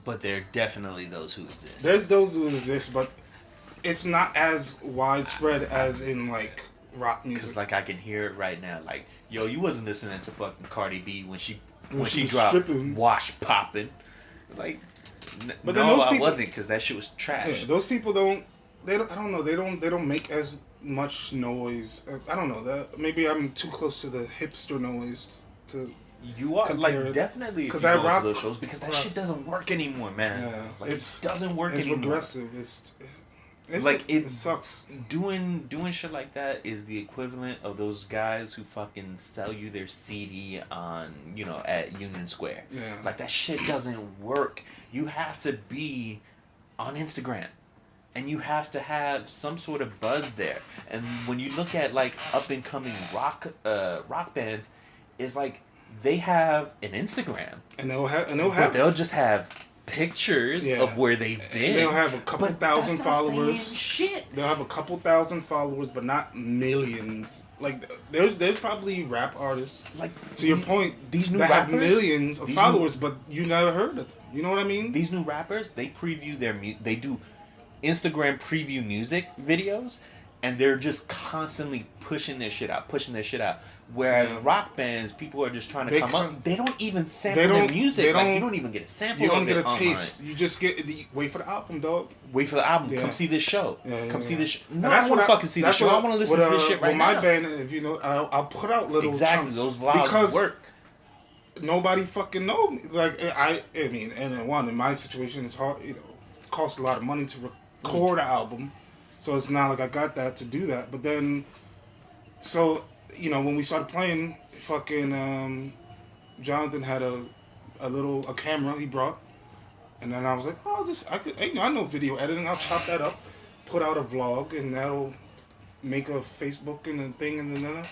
But there are definitely those who exist. There's those who exist, but it's not as widespread as in like rock music. Because like I can hear it right now. Like, yo, you wasn't listening to fucking Cardi B when she was dropped stripping. Wash Poppin'. Like, But no, then those I people, wasn't, because that shit was trash. yeah, those people don't. They don't. I don't know. They don't make as much noise. I don't know that. Maybe I'm too close to the hipster noise to You are compare like it. definitely if 'Cause you that go rock- to those shows, because that rock- shit doesn't work anymore, man. Yeah, Like it doesn't work it's anymore. regressive. It's Like it sucks. doing shit like that is the equivalent of those guys who fucking sell you their CD on, at Union Square. Yeah. Like that shit doesn't work. You have to be on Instagram. And you have to have some sort of buzz there. And when you look at like up and coming rock bands, it's like they have an Instagram. And they'll But have they'll just have pictures Yeah. of where they've been. and they'll have a couple but thousand that's not followers. saying shit. They'll have a couple thousand followers, but not millions. Like there's probably rap artists, Like to your point, these new that have rappers, millions of these followers, but you never heard of them. You know what I mean? These new rappers, they preview they do Instagram preview music videos, and they're just constantly pushing their shit out. Whereas Yeah. rock bands, people are just trying to They come come- up. They don't even sample they their don't- music. they Like don't- you don't even get a sample. You don't of get it a online. taste. You just wait for the album, dog. Wait for the album. Yeah. Come see this show. Yeah, Come yeah, see yeah. this. And No, I want to fucking see this that's show. what I want to listen to this shit right with now. my band, if you know, I'll put out little Exactly. chunks Those vlogs because work. nobody fucking know me. Like I mean, and then in my situation, it's hard. It costs a lot of money to record an album, so it's not like I got that to do that. But then, so when we started playing, fucking Jonathan had a camera he brought, and then I was like, I know video editing. I'll chop that up, put out a vlog, and that'll make a Facebook and a thing and then.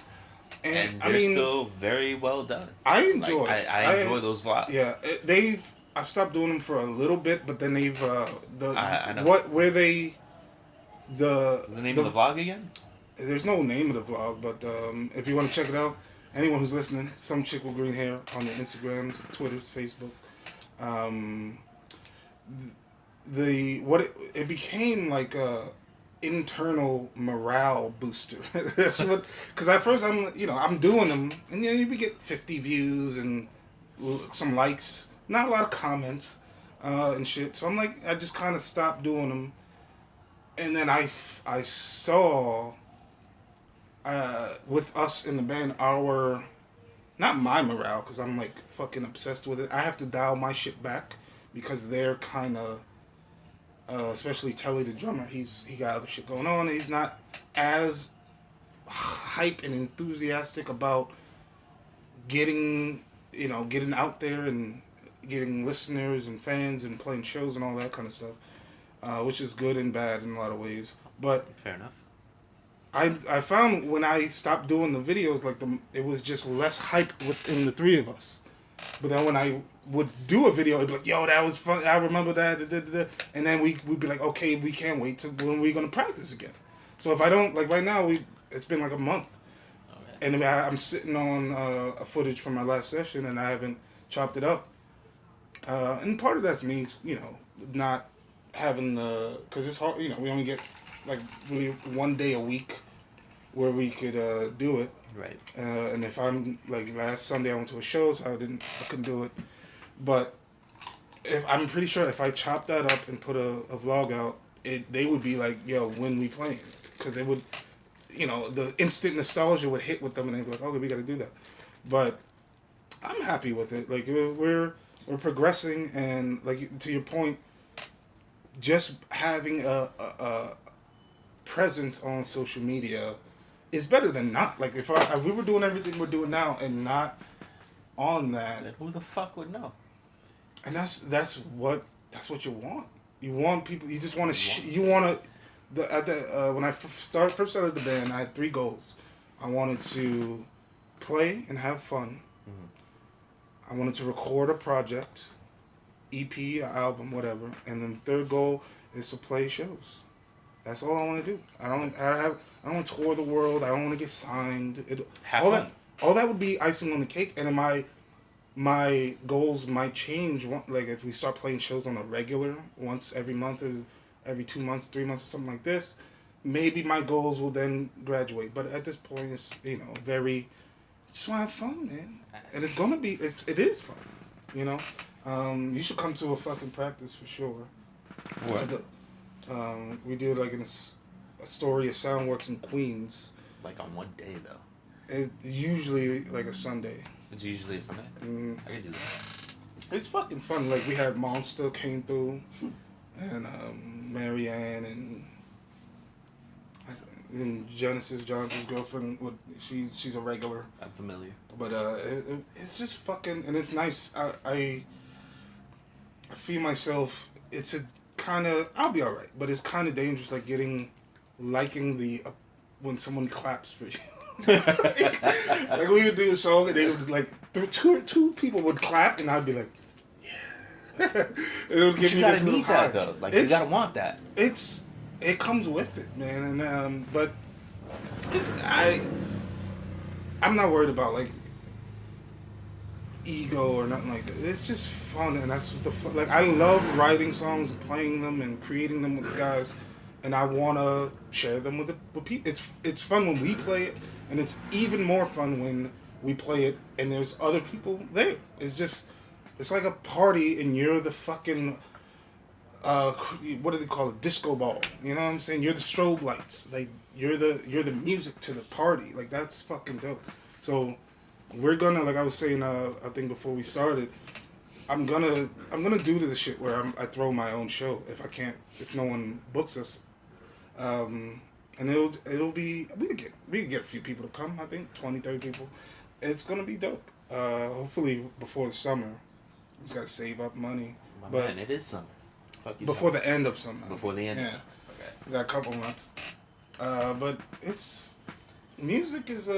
And I they're mean, still very well done. I enjoy. Like, I enjoy those vlogs. Yeah, I've stopped doing them for a little bit, but then they've I know. where they the What's the name of the vlog again? There's no name of the vlog, but if you want to check it out, anyone who's listening, some chick with green hair on the Instagrams, Twitters, Facebook. It became like a internal morale booster. That's what, because at first I'm doing them, and you get 50 views and some likes, not a lot of comments and shit. So I'm like, I just kind of stopped doing them, and then I saw with us in the band, not my morale, because I'm like fucking obsessed with it. I have to dial my shit back because they're kind of. Especially Telly the drummer, he got other shit going on. And he's not as hype and enthusiastic about getting out there and getting listeners and fans and playing shows and all that kind of stuff, which is good and bad in a lot of ways. But Fair enough. I found when I stopped doing the videos, it was just less hype within the three of us. But then when I would do a video, it'd be like, yo, that was fun. I remember that. And then we'd be like, okay, we can't wait to when we're going to practice again. So if I don't, like right now, it's been like a month. Okay. And I'm sitting on a footage from my last session, and I haven't chopped it up. And part of that's me, not having because it's hard, we only get like really one day a week where we could do it. Right. And if I'm like last Sunday I went to a show, so I couldn't do it. But I'm pretty sure if I chopped that up and put a vlog out, they would be like, yo, when we playing? Because they would, the instant nostalgia would hit with them, and they'd be like, okay, we got to do that. But I'm happy with it. Like we're progressing, and like to your point, just having a presence on social media is better than not. Like if we were doing everything we're doing now and not on that, Then who the fuck would know? and that's what you want. You want people. You just want to. You want to. When I first started the band, I had 3 goals. I wanted to play and have fun. Mm-hmm. I wanted to record a project, EP, album, whatever, and then the 3rd goal is to play shows. That's all I want to do. I don't want to tour the world. I don't want to get signed. All that would be icing on the cake. And then my goals might change. Like if we start playing shows on a regular, once every month or every 2 months, 3 months, or something like this, maybe my goals will then graduate. But at this point, it's just want to have fun, man. And it's gonna be. It is fun. You know, you should come to a fucking practice for sure. What? We do like in a story of Soundworks in Queens. Like on one day though. It usually like a Sunday. It's usually a Sunday. I can do that. It's fucking fun. Like we had Monster came through, and Marianne and Genesis Johnson's girlfriend. She's a regular. I'm familiar. But it's just fucking, and it's nice. I feel myself. It's a kind of, I'll be all right, but it's kind of dangerous, like liking the when someone claps for you. like we would do a song and they would like two people would clap and I'd be like, yeah. It would give you me gotta this little need high. that though. Like you gotta want that. It comes with it, man. And but I'm not worried about like ego or nothing like that. It's just fun, and that's what the fun. Like I love writing songs, and playing them, and creating them with the guys, and I wanna share them with people. It's fun when we play it, and it's even more fun when we play it and there's other people there. It's like a party, and you're the fucking what do they call it? Disco ball. You know what I'm saying? You're the strobe lights. Like you're the music to the party. Like that's fucking dope. So. We're gonna, like I was saying, I think before we started, I'm gonna do the shit where I throw my own show if no one books us, and it'll be we could get a few people to come. I think 20, 30 people. It's gonna be dope. Hopefully before the summer. Just gotta save up money. But man, it is summer. Fuck you, before summer. the end of summer. Before the end. Yeah. Of summer. Okay. We got a couple months. But music is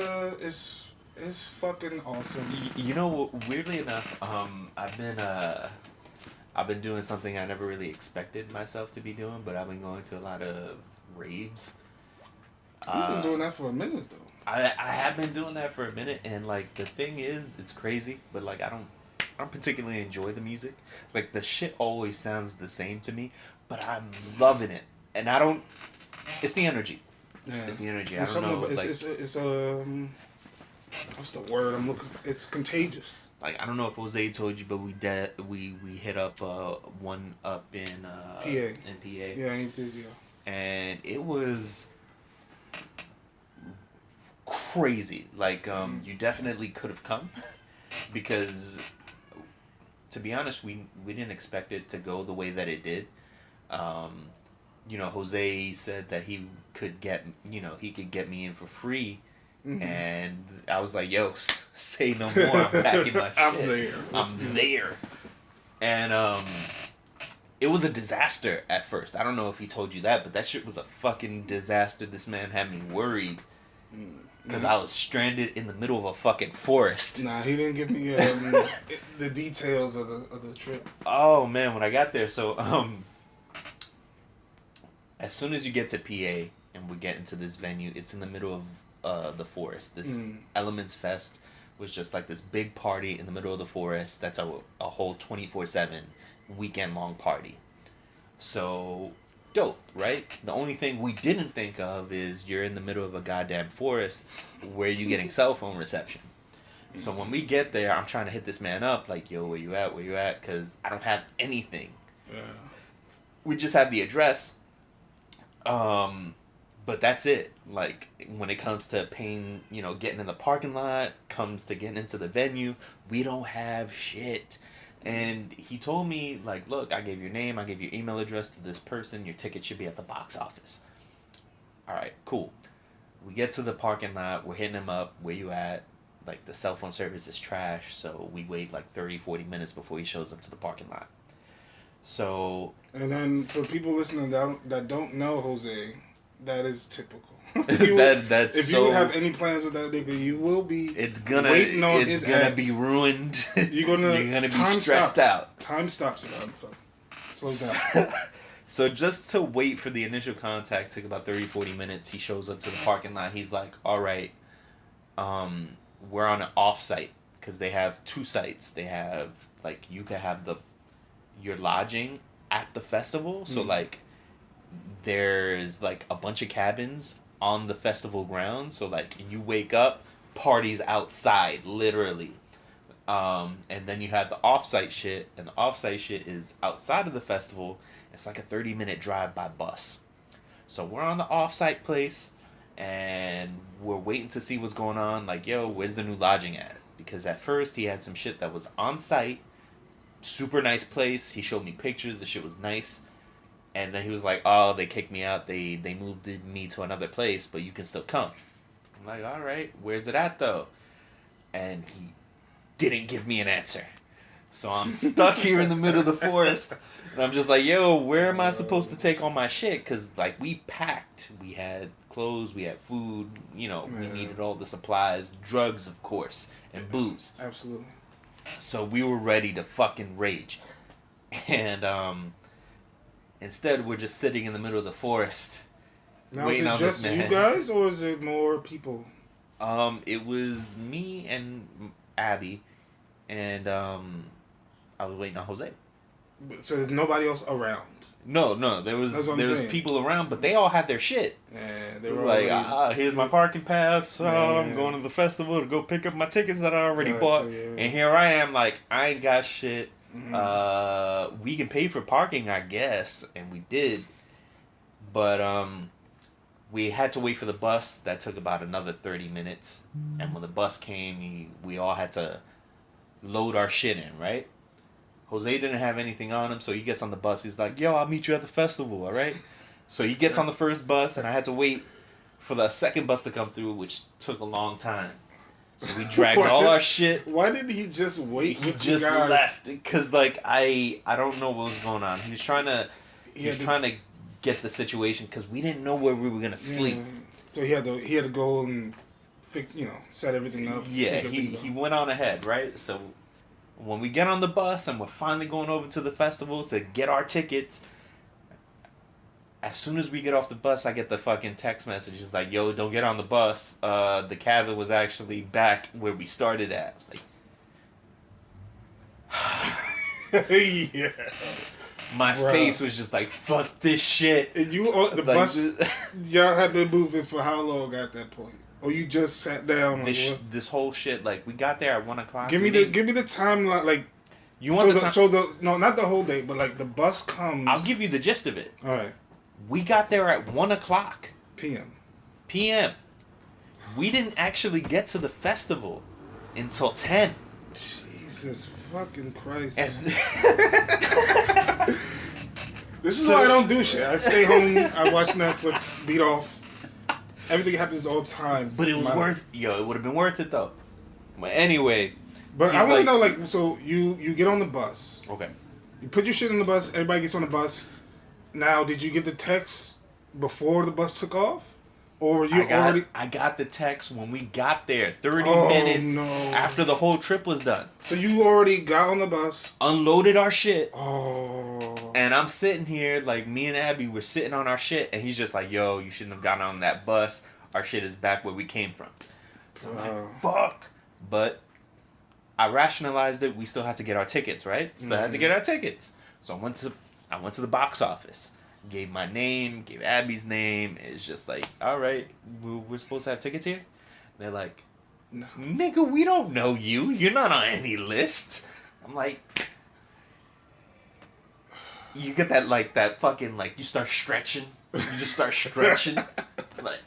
fucking awesome. You know, weirdly enough, I've been doing something I never really expected myself to be doing, but I've been going to a lot of raves. You've been doing that for a minute though. I have been doing that for a minute, and like the thing is, it's crazy, but like I don't particularly enjoy the music. Like the shit always sounds the same to me, but I'm loving it, and I don't. It's the energy. Yeah. It's the energy. I It's don't know. It's what's the word I'm looking for? It's contagious. Like I don't know if Jose told you, but we hit up one up in PA. In PA. Yeah, he did. Yeah. And it was crazy. Like you definitely could have come because, to be honest, we didn't expect it to go the way that it did. You know, Jose said that he could get me in for free. Mm-hmm. And I was like, yo, say no more. I'm packing my shit. I'm there. And it was a disaster at first. I don't know if he told you that, but that shit was a fucking disaster. This man had me worried because I was stranded in the middle of a fucking forest. Nah, he didn't give me the details of the trip. Oh man, when I got there, so as soon as you get to PA and we get into this venue, it's in the middle of the forest. This Elements Fest was just like this big party in the middle of the forest. That's a whole 24/7 weekend long party. So dope, right? The only thing we didn't think of is you're in the middle of a goddamn forest. Where are you getting cell phone reception? So when we get there, I'm trying to hit this man up like, yo, where you at? Where you at? Because I don't have anything. Yeah. We just have the address. But that's it. Like, when it comes to paying, getting in the parking lot, comes to getting into the venue, we don't have shit. And he told me, like, look, I gave your name, I gave your email address to this person, your ticket should be at the box office. Alright, cool. We get to the parking lot, we're hitting him up, where you at? Like, the cell phone service is trash, so we wait like 30, 40 minutes before he shows up to the parking lot. So... And then, for people listening that don't know Jose... That is typical. If you have any plans with that nigga, you will be. It's gonna be ruined. You're gonna be stressed out. Time stops around. Slow down. So just to wait for the initial contact took about 30, 40 minutes. He shows up to the parking lot. He's like, "All right, we're on an off-site because they have two sites. They have like you can have your lodging at the festival. So like." There's like a bunch of cabins on the festival grounds, so like you wake up, parties outside, literally. And then you had the off-site shit, and the off-site shit is outside of the festival. It's like a 30-minute drive by bus. So we're on the off-site place, and we're waiting to see what's going on. Like, yo, where's the new lodging at? Because at first he had some shit that was on site, super nice place. He showed me pictures. The shit was nice. And then he was like, oh, they kicked me out. They moved me to another place, but you can still come. I'm like, all right, where's it at, though? And he didn't give me an answer. So I'm stuck here in the middle of the forest. And I'm just like, yo, where am I supposed to take all my shit? Because, like, we packed. We had clothes, we had food, you know, we needed all the supplies, drugs, of course, and booze. Absolutely. So we were ready to fucking rage. And, instead, we're just sitting in the middle of the forest. Now, is it just you guys, or is it more people? It was me and Abby, and I was waiting on Jose. So there's nobody else around? No, there was people around, but they all had their shit. Yeah, they were like, here's my parking pass. I'm going to the festival to go pick up my tickets that I already bought. Yeah. And here I am, like, I ain't got shit. Mm-hmm. We can pay for parking, I guess, and we did. But we had to wait for the bus. That took about another 30 minutes. And when the bus came, we all had to load our shit in, right? Jose didn't have anything on him, so he gets on the bus. He's like, yo, I'll meet you at the festival, all right? So he gets on the first bus, and I had to wait for the second bus to come through, which took a long time. So we dragged all our shit. Why didn't he just wait? He just left because, like, I don't know what was going on. He was trying to get the situation because we didn't know where we were gonna sleep. So he had to go and fix, set everything up. Yeah, he went on ahead, right? So when we get on the bus and we're finally going over to the festival to get our tickets, as soon as we get off the bus, I get the fucking text message. It's like, yo, don't get on the bus. The cabin was actually back where we started at. I was like, yeah. My face was just like, fuck this shit. And you, the like, bus, y'all had been moving for how long at that point? Or you just sat down? This whole shit, like, we got there at 1 o'clock. Give me the timeline, like. You want no, not the whole day, but like the bus comes. I'll give you the gist of it. All right. We got there at 1 o'clock. PM. We didn't actually get to the festival until 10. Jesus fucking Christ. And this is why I don't do shit. I stay home, I watch Netflix, beat off. Everything happens all the time. But it was it would have been worth it though. But anyway. But I want to know, like, so you get on the bus. Okay. You put your shit in the bus, everybody gets on the bus. Now, did you get the text before the bus took off? Or were you already... I got the text when we got there, 30 minutes after the whole trip was done. So you already got on the bus. Unloaded our shit. Oh. And I'm sitting here, like, me and Abby were sitting on our shit, and he's just like, yo, you shouldn't have gotten on that bus. Our shit is back where we came from. So I'm like, fuck. But I rationalized it. We still had to get our tickets, right? Still had to get our tickets. So I went to the box office. Gave my name, gave Abby's name. It's just like, all right, we're supposed to have tickets here? They're like, no. Nigga, we don't know you. You're not on any list. I'm like, you get that, like, that fucking, like, you start stretching. You just start stretching. Like,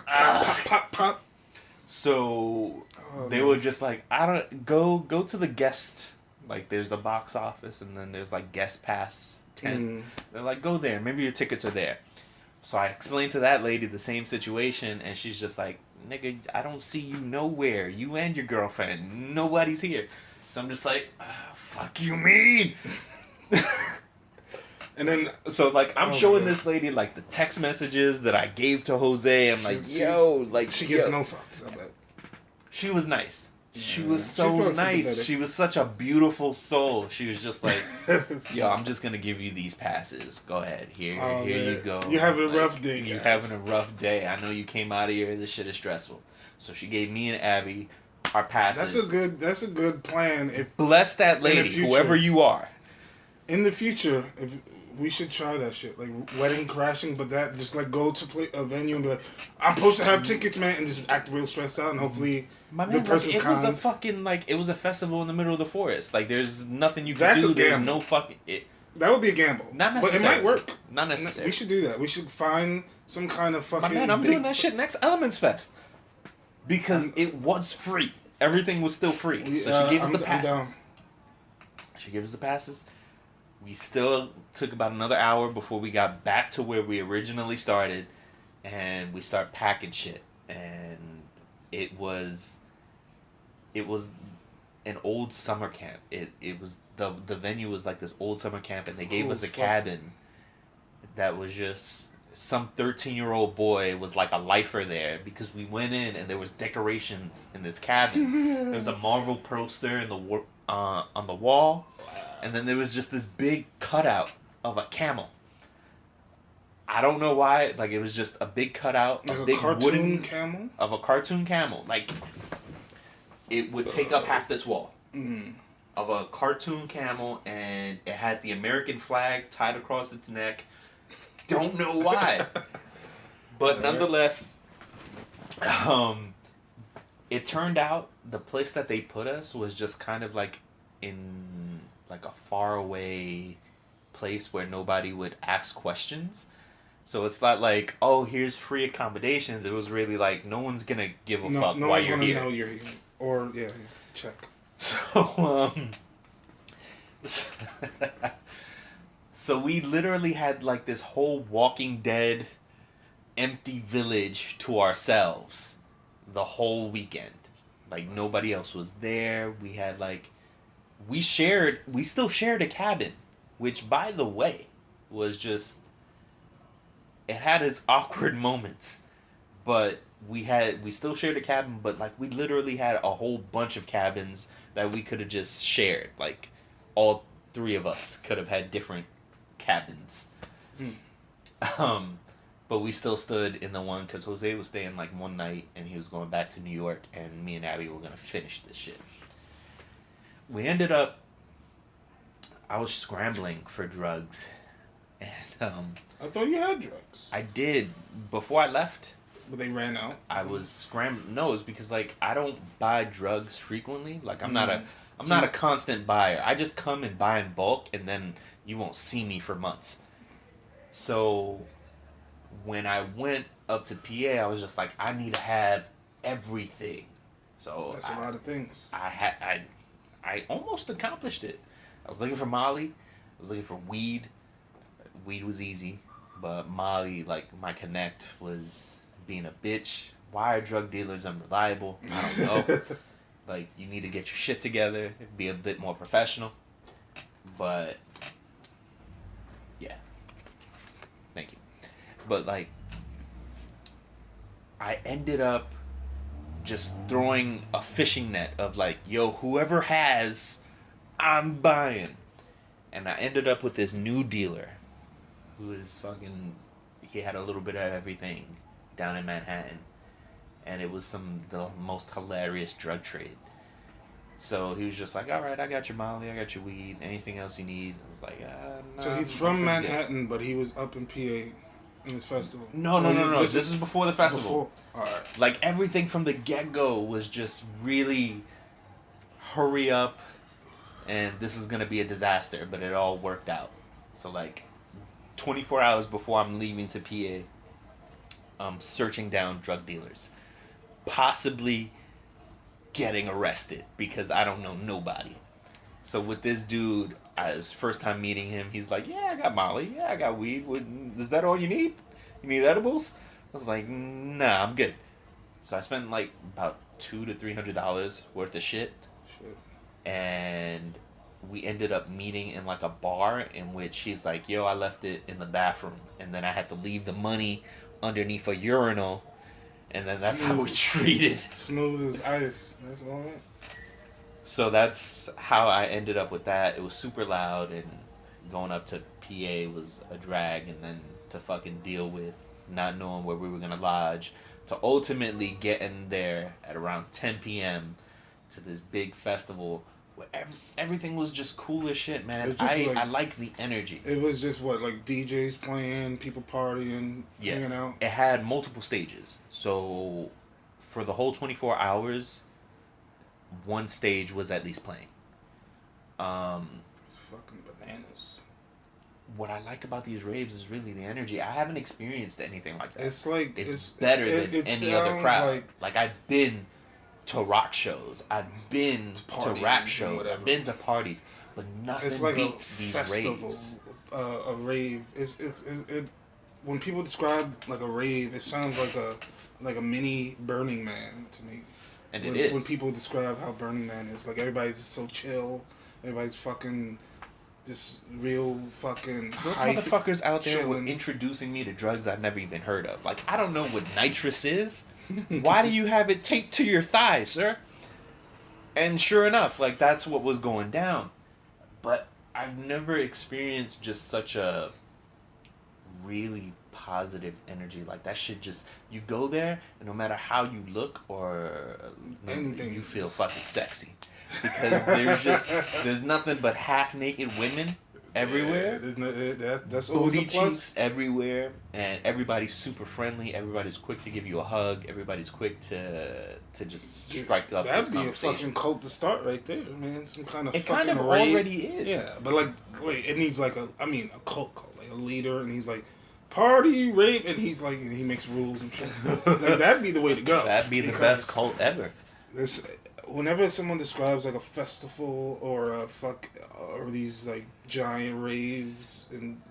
pop. So they were just like, I don't, go to the guest, like, there's the box office, and then there's, like, guest pass 10. They're like, go there. Maybe your tickets are there. So I explained to that lady the same situation, and she's just like, nigga, I don't see you nowhere. You and your girlfriend. Nobody's here. So I'm just like, fuck you mean? And then, so like, I'm showing this lady, like, the text messages that I gave to Jose. I'm like, yo, like, she gives no fucks. I bet. She was nice. She was so nice. She was such a beautiful soul. She was just like, yo, I'm just going to give you these passes. Go ahead. Here you go. You're having a rough day, You're having a rough day. I know you came out of here. This shit is stressful. So she gave me and Abby our passes. That's a good plan. Bless that lady, whoever you are. In the future, We should try that shit, like wedding crashing, but that just like go to play a venue and be like, I'm supposed to have tickets, man, and just act real stressed out, and hopefully My the man, person's it was a kind. fucking it was a festival in the middle of the forest. Like there's nothing you can That's do. a There's gamble. no fucking That would be a gamble, Not but it necessary. might work. Not necessary. We should do that. We should find some kind of fucking. My man, I'm big- doing that shit next Elements Fest because it was free. Everything was still free. So she gave us the I'm down. passes. She gave us the passes. We still took about another hour before we got back to where we originally started, and we start packing shit. And it was an old summer camp. It was the venue was like this old summer camp, and they gave us a cabin that was just some 13-year-old boy was like a lifer there because we went in and there was decorations in this cabin. There was a Marvel poster in the on the wall, and then there was just this big cutout of a camel. I don't know why. Like it was just a big cutout, like a a big cartoon wooden camel. of a cartoon camel. Like it would take up half this wall. Of a cartoon camel, and it had the American flag tied across its neck. Don't know why, but nonetheless, it turned out the place that they put us was just kind of like in like a far away place where nobody would ask questions. So it's not like, oh, here's free accommodations. It was really like no one's gonna give a fuck no why one's you're gonna here. know you're here. Or check. So so we literally had like this whole Walking Dead empty village to ourselves the whole weekend. Like nobody else was there. We had like we still shared a cabin, which by the way was just it had its awkward moments. But we still shared a cabin, but like we literally had a whole bunch of cabins that we could have just shared. Like all three of us could have had different cabins. But we still stood in the one because Jose was staying like one night and he was going back to New York, and me and Abby were gonna finish this shit. We ended up. I was scrambling for drugs, and I thought you had drugs, I did before I left. but they ran out. I was scrambling. No, it's because like I don't buy drugs frequently. Like I'm not So- not a constant buyer. I just come and buy in bulk, and then you won't see me for months. So when I went up to PA, I was just like, I need to have everything. So That's a lot of things. I almost accomplished it. I was looking for Molly. I was looking for weed. Weed was easy, but Molly, like my connect, was being a bitch. Why are drug dealers unreliable? I don't know. Like, you need to get your shit together, be a bit more professional. But yeah, thank you. But like, I ended up just throwing a fishing net of like, yo, whoever has, I'm buying. And I ended up with this new dealer who is fucking, he had a little bit of everything down in Manhattan. And it was the most hilarious drug trade. So he was just like, all right, I got your Molly, I got your weed, anything else you need? I was like, no. So he's from Manhattan, but he was up in PA in this festival. No. This is before the festival. Before. All right. Like, everything from the get-go was just really hurry up, and this is going to be a disaster, but it all worked out. So, like, 24 hours before I'm leaving to PA, I'm searching down drug dealers. Possibly getting arrested because I don't know nobody. So with this dude, as first time meeting him, he's like, yeah, I got Molly. Yeah, I got weed. Is that all you need? You need edibles? I was like, nah, I'm good. So I spent like about $200 to $300 worth of shit. And we ended up meeting in like a bar in which he's like, yo, I left it in the bathroom. And then I had to leave the money underneath a urinal. And then that's how we treated. Smooth as ice. That's all right. So that's how I ended up with that. It was super loud, and going up to PA was a drag, and then to fucking deal with not knowing where we were going to lodge, to ultimately getting there at around 10 p.m. to this big festival where everything was just cool as shit, man. It's just I like the energy. It was just like DJs playing, people partying, hanging out. It had multiple stages. So for the whole 24 hours, one stage was at least playing. It's fucking bananas. What I like about these raves is really the energy. I haven't experienced anything like that. It's like it's better than any other crowd. Like I've been to rock shows, I've been to rap shows, I've been to parties, but nothing like beats these raves. A rave. When people describe like a rave, it sounds like a mini Burning Man to me. And it is. When people describe how Burning Man is, like everybody's just so chill, everybody's fucking just real fucking. Those hype, motherfuckers out there were chilling. introducing me to drugs I've never even heard of. Like, I don't know what nitrous is. Why do you have it taped to your thigh, sir? And sure enough, like, that's what was going down. But I've never experienced just such a really positive energy. Like, that shit just, you go there, and no matter how you look or anything, you feel fucking sexy. Because there's nothing but half-naked women everywhere. That's booty always a plus. cheeks everywhere, and everybody's super friendly. Everybody's quick to give you a hug. Everybody's quick to just strike up this That'd be a conversation. fucking cult to start right there, man. Some kind of It fucking kind of rave. already is. Yeah, but like it needs like a cult, like a leader, and he's like party rave, and he's like and he makes rules and shit. Like that'd be the way to go. That'd be the best cult ever. This, whenever someone describes like a festival or or these like giant raves, and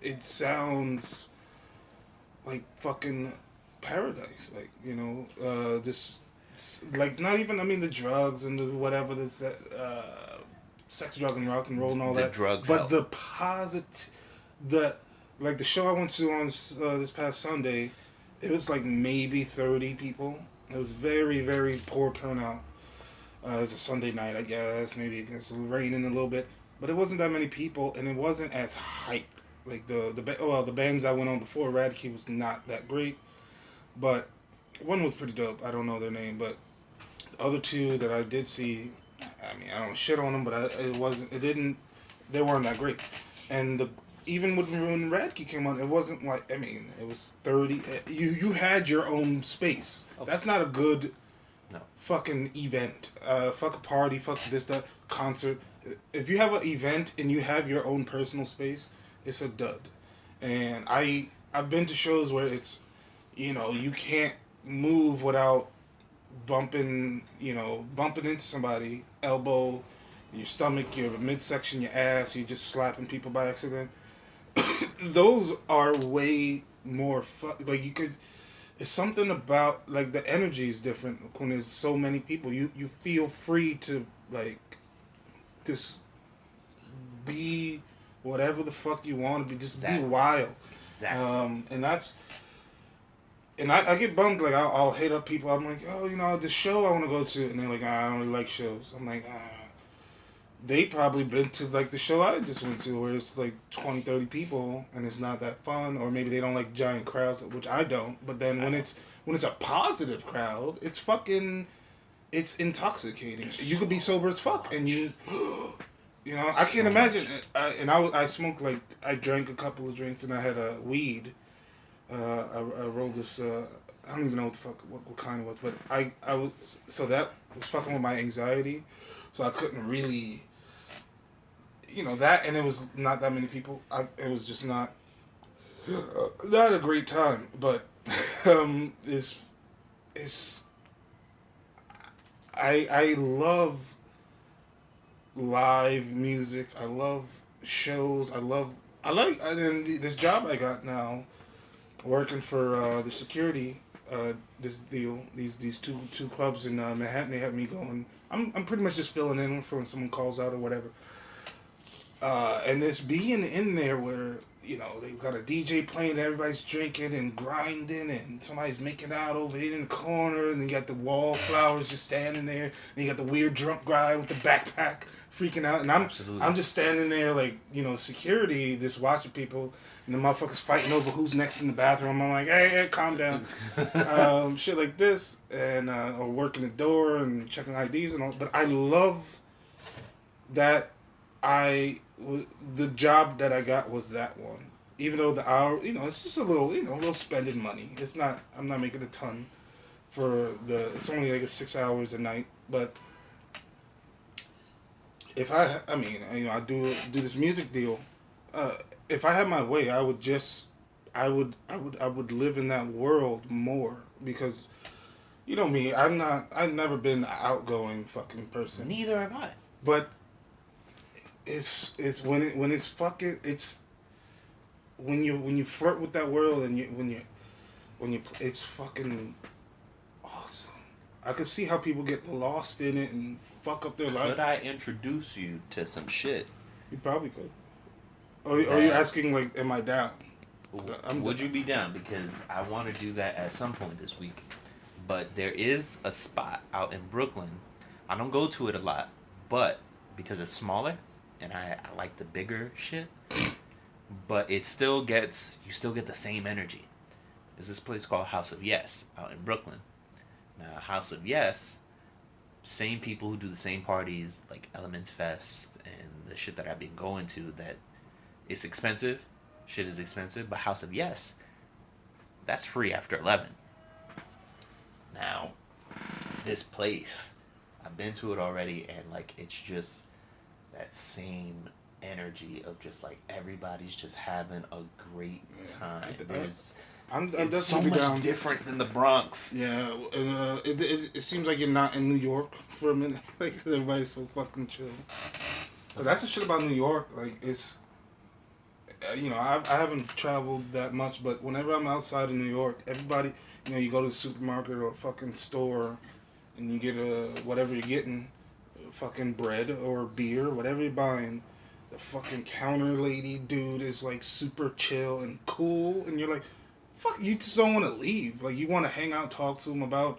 it sounds like fucking paradise, like just like not even the drugs and the whatever this sex, drug, and rock and roll and all that. Drugs, but help. the positive, the show I went to on this past Sunday, it was like maybe 30 people. It was very, very poor turnout. It was a Sunday night, I guess. Maybe it was raining a little bit, but it wasn't that many people, and it wasn't as hype. Like the bands I went on before, Radke was not that great, but one was pretty dope. I don't know their name, but the other two that I did see, I mean, I don't shit on them, but they weren't that great. And even when Radke came on, it wasn't like, I mean, it was 30. You had your own space. Okay. That's not a good fucking event. Fuck a party, fuck this, that, concert. If you have an event and you have your own personal space, it's a dud. And I've been to shows where it's, you can't move without bumping into somebody, elbow, your stomach, your midsection, your ass, you're just slapping people by accident. Those are way more like you could. It's something about like the energy is different when there's so many people. You feel free to like just be whatever the fuck you want to be. Just be wild. Exactly. And I get bummed. Like I'll hit up people. I'm like, oh, this show I want to go to, and they're like, I don't really like shows. I'm like, they probably been to like the show I just went to where it's like 20, 30 people and it's not that fun, or maybe they don't like giant crowds, which I don't. But then when it's a positive crowd, it's intoxicating. You could be sober as fuck and I can't imagine. I smoked, like I drank a couple of drinks and I had a weed. I rolled this. I don't even know what the fuck what kind it was, but I was so that was fucking with my anxiety, so I couldn't really. That, and it was not that many people. It was just not a great time. But I love live music. I love shows. I like this job I got now, working for the security. This deal, these two clubs in Manhattan, they have me going. I'm pretty much just filling in for when someone calls out or whatever. And this being in there where, they've got a DJ playing, everybody's drinking and grinding, and somebody's making out over here in the corner, and you got the wallflowers just standing there, and you got the weird drunk guy with the backpack freaking out, and I'm just standing there like, security, just watching people, and the motherfuckers fighting over who's next in the bathroom. I'm like, hey, calm down. Shit like this, and or working the door and checking IDs and all. But I love that the job that I got was that one. Even though the hour, it's just a little, a little spending money. It's not. I'm not making a ton for the. It's only like 6 hours a night, but if I mean, I do this music deal. If I had my way, I would just, I would live in that world more because, me, I've never been an outgoing fucking person. Neither am I. But it's when it's fucking it's when you flirt with that world and when you it's fucking awesome. I could see how people get lost in it and fuck up their life. Could I introduce you to some shit? You probably could. Or are you asking like, am I down? Would you be down? Because I want to do that at some point this week. But there is a spot out in Brooklyn. I don't go to it a lot, but because it's smaller and I like the bigger shit, but you still get the same energy. There's this place called House of Yes out in Brooklyn. Now, House of Yes, same people who do the same parties like Elements Fest and the shit that I've been going to, that it's expensive. Shit is expensive, but House of Yes, that's free after 11. Now, this place, I've been to it already, and like it's just that same energy of just like everybody's just having a great time. I'm It's so definitely much down. different than the Bronx. Yeah, it seems like you're not in New York for a minute. Like everybody's so fucking chill. But that's the shit about New York. Like it's, I haven't traveled that much, but whenever I'm outside of New York, everybody, you go to the supermarket or a fucking store, and you get whatever you're getting, fucking bread or beer, whatever you're buying. The fucking counter lady dude is like super chill and cool, and you're like, fuck, you just don't want to leave. Like you want to hang out, talk to him about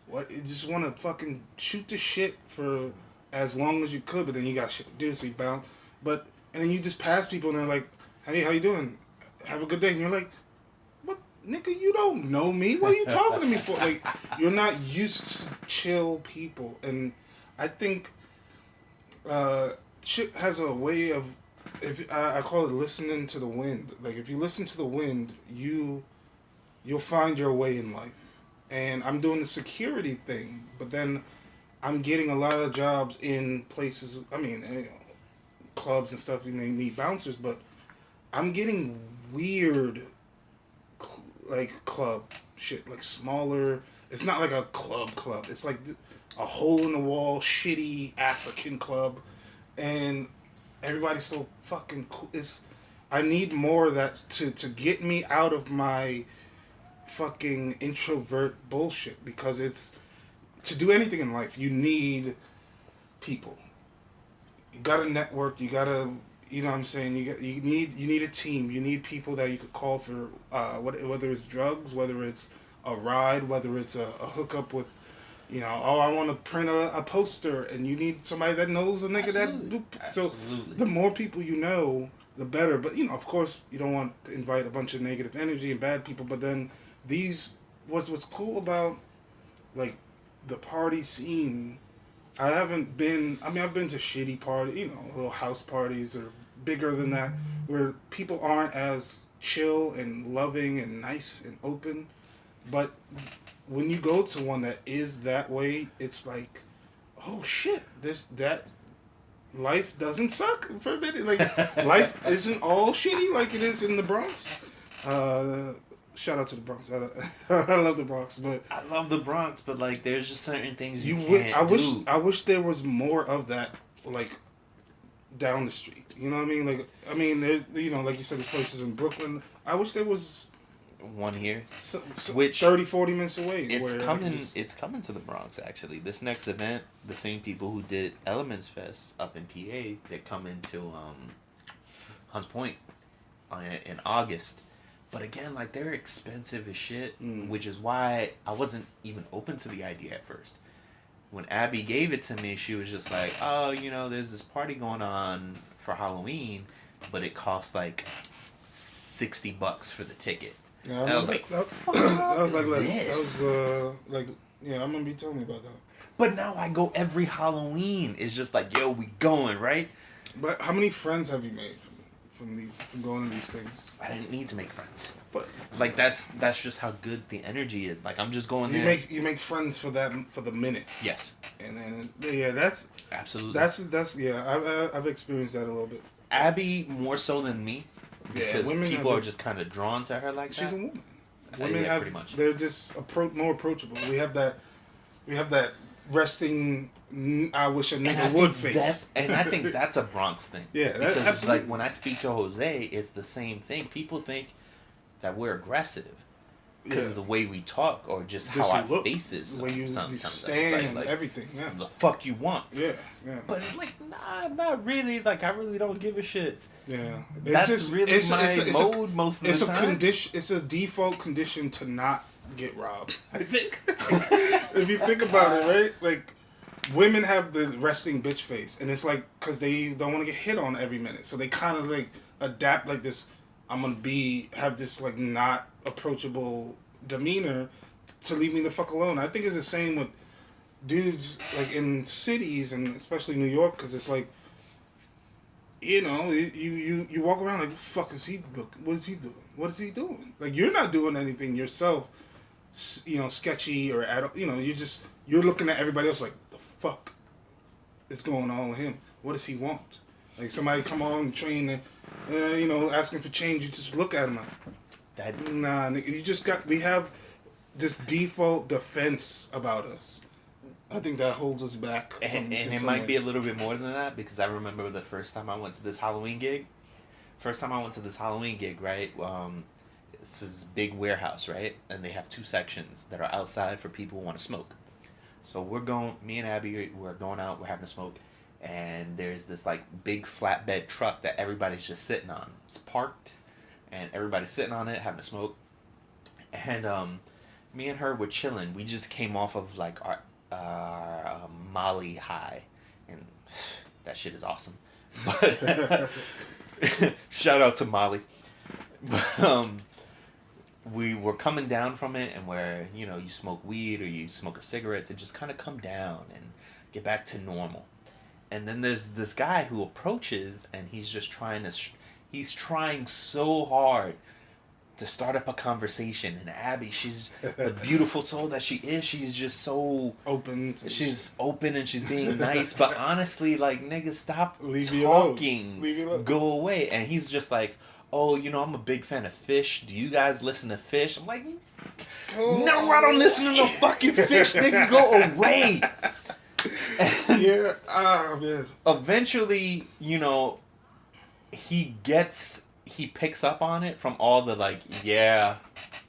what, you just want to fucking shoot the shit for as long as you could, but then you got shit to do, so you bounce. And then you just pass people and they're like, hey, how you doing? Have a good day. And you're like, what, nigga, you don't know me. What are you talking to me for? Like, you're not used to chill people. And I think shit has a way of, I call it listening to the wind. Like, if you listen to the wind, you'll find your way in life. And I'm doing the security thing, but then I'm getting a lot of jobs in places, clubs and stuff, and they need bouncers, but I'm getting weird, like, club shit, like smaller. It's not like a club. It's like a hole-in-the-wall, shitty African club, and everybody's so fucking cool. I need more of that to get me out of my fucking introvert bullshit, because it's, to do anything in life, you need people. You gotta network, you gotta, you know what I'm saying, you need a team, you need people that you could call for, whether it's drugs, whether it's a ride, whether it's a hookup with, I want to print a poster, and you need somebody that knows a nigga. Absolutely. So Absolutely. the more people you know, the better. But of course, you don't want to invite a bunch of negative energy and bad people. But then what's cool about like the party scene. I've been to shitty party, little house parties or bigger than that, where people aren't as chill and loving and nice and open. But when you go to one that is that way, it's like, oh shit, that life doesn't suck for a minute. Like, life isn't all shitty like it is in the Bronx. Shout out to the Bronx. I love the Bronx, but I love the Bronx, but like, there's just certain things you can't do. I wish there was more of that, like, down the street. You know what I mean? Like, there, like you said, there's places in Brooklyn. I wish there was one here, which 30, 40 minutes away. It's coming to the Bronx, actually. This next event, the same people who did Elements Fest up in PA, they're coming to Hunts Point in August. But again, like, they're expensive as shit, which is why I wasn't even open to the idea at first. When Abby gave it to me, she was just like, oh, there's this party going on for Halloween, but it costs like $60 for the ticket. Yeah, I remember you telling me about that. But now I go every Halloween. It's just like, yo, we going, right? But how many friends have you made from going to these things? I didn't need to make friends. But Like that's just how good the energy is. Like I'm just going you there. make friends for the minute, Yes, and then yeah, that's absolutely. yeah. I've experienced that a little bit. Abby more so than me, Yeah, because women people have are just kind of drawn to her like She's that. a woman. Women Yeah, have pretty much. they're just more approachable. We have that resting. I wish a And I nigga would think face. and I think that's a Bronx thing. Yeah, that- because absolutely. like when I speak to Jose, it's the same thing. People think that we're aggressive because Yeah. of the way we talk or just how Just our you look, faces. the way you sometimes stand, like, everything. Yeah, the fuck you want. yeah, yeah. But like, nah, not really. Like, I really don't give a shit. Yeah, That's really my mode most of the It's a time. condition. It's a default condition to not get robbed. I think. If you think about it, right? Like, women have the resting bitch face, and it's like because they don't want to get hit on every minute, so they kind of like adapt like this. I'm gonna have this like not approachable demeanor to leave me the fuck alone. I think it's the same with dudes like in cities and especially New York because it's like. You know, you walk around like, what the fuck is he look? What is he doing? What is he doing? Like, you're not doing anything yourself, you know, sketchy or you know, you're looking at everybody else like, the fuck is going on with him? What does he want? Like somebody come on the train and you know, asking for change, you just look at him like, That nah, nigga, we have this default defense about us. I think that holds us back. and it might be a little bit more than that because I remember the first time I went to this Halloween gig. Right? This is big warehouse, right? And they have 2 sections that are outside for people who want to smoke. So me and Abby, we're going out, we're having a smoke, and there's this like big flatbed truck that everybody's just sitting on. It's parked, and everybody's sitting on it having a smoke. And me and her were chilling. We just came off of like our Molly high, and that shit is awesome. But shout out to Molly. But we were coming down from it, and where you know you smoke weed or you smoke a cigarette to just kind of come down and get back to normal. And then there's this guy who approaches, and he's just he's trying so hard to start up a conversation. And Abby, she's the beautiful soul that she is. She's just so open. She's open and she's being nice. But honestly, like, nigga, stop Leave me alone. talking. Leave me alone. Go away. And he's just like, oh, you know, I'm a big fan of Fish. Do you guys listen to Fish? I'm like, no, I don't listen to no fucking Fish. Nigga, go away. And Yeah. Man. eventually, you know, he picks up on it from all the like, yeah,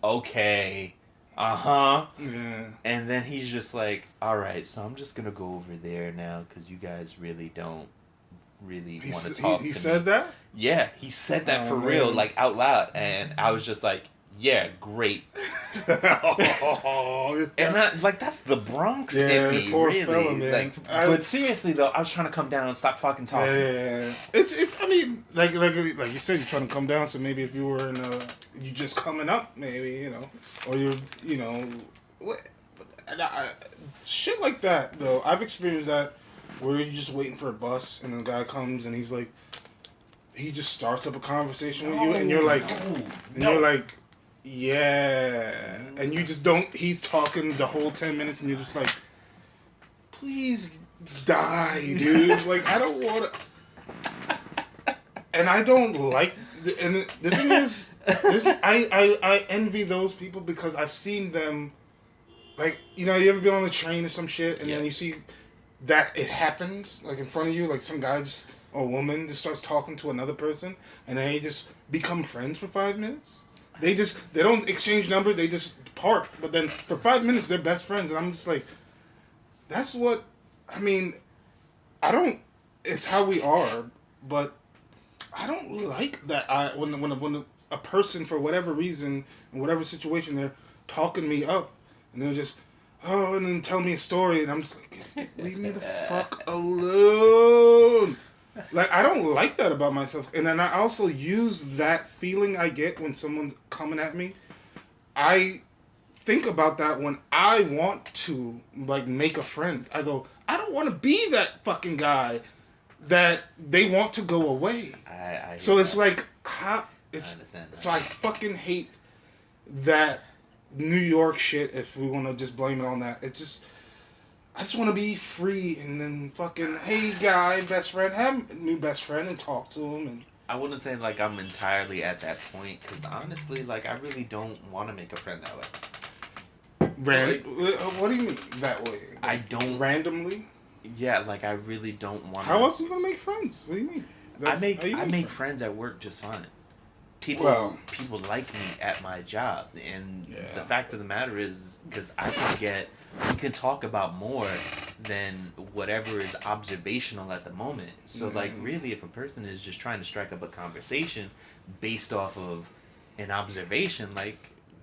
okay, uh-huh. Yeah. And then he's just like, all right, so I'm just gonna go over there now because you guys really don't want to talk to me. He said that? Yeah, he said that Oh, for man. real, like out loud, and I was just like, yeah, great. And that's the Bronx Yeah, in me, poor really. fella, man. Like, but seriously though, I was trying to come down and stop fucking talking. Yeah. It's. I mean, like you said, you're trying to come down. So maybe if you were you just coming up, maybe you know, or you're, you know, what, shit like that though. I've experienced that where you're just waiting for a bus and the guy comes and he's like, he just starts up a conversation with you and you're like, you're like. Yeah, and you just don't. He's talking the whole 10 minutes, and you're just like, "Please die, dude!" Like I don't want to, and I don't like. And the thing is, I envy those people because I've seen them. Like, you know, you ever been on a train or some shit, and then you see that it happens like in front of you, like some guy just, or woman just starts talking to another person, and they just become friends for 5 minutes. They don't exchange numbers, they just part. But then for 5 minutes, they're best friends. And I'm just like, that's what, I mean, it's how we are, but I don't like that. When a person, for whatever reason, in whatever situation, they're talking me up, and they're just, and then tell me a story, and I'm just like, leave me the fuck alone. Like, I don't like that about myself. And then I also use that feeling I get when someone's coming at me. I think about that when I want to like make a friend. I go, I don't want to be that fucking guy that they want to go away. I So it's that. like, how? I It's understand that. so I fucking hate that New York shit. If we want to just blame it on that, it's just I just want to be free and then fucking hey guy, best friend, have a new best friend and talk to him and. I wouldn't say like I'm entirely at that point because honestly, like I really don't want to make a friend that way. What do you mean that way? I don't. Randomly? Yeah, like I really don't want. How else are you gonna make friends? What do you mean? I make how you make friends at work just fine. People Well- people like me at my job, and Yeah. the fact of the matter is because we can talk about more than whatever is observational at the moment. So like really, if a person is just trying to strike up a conversation based off of an observation, like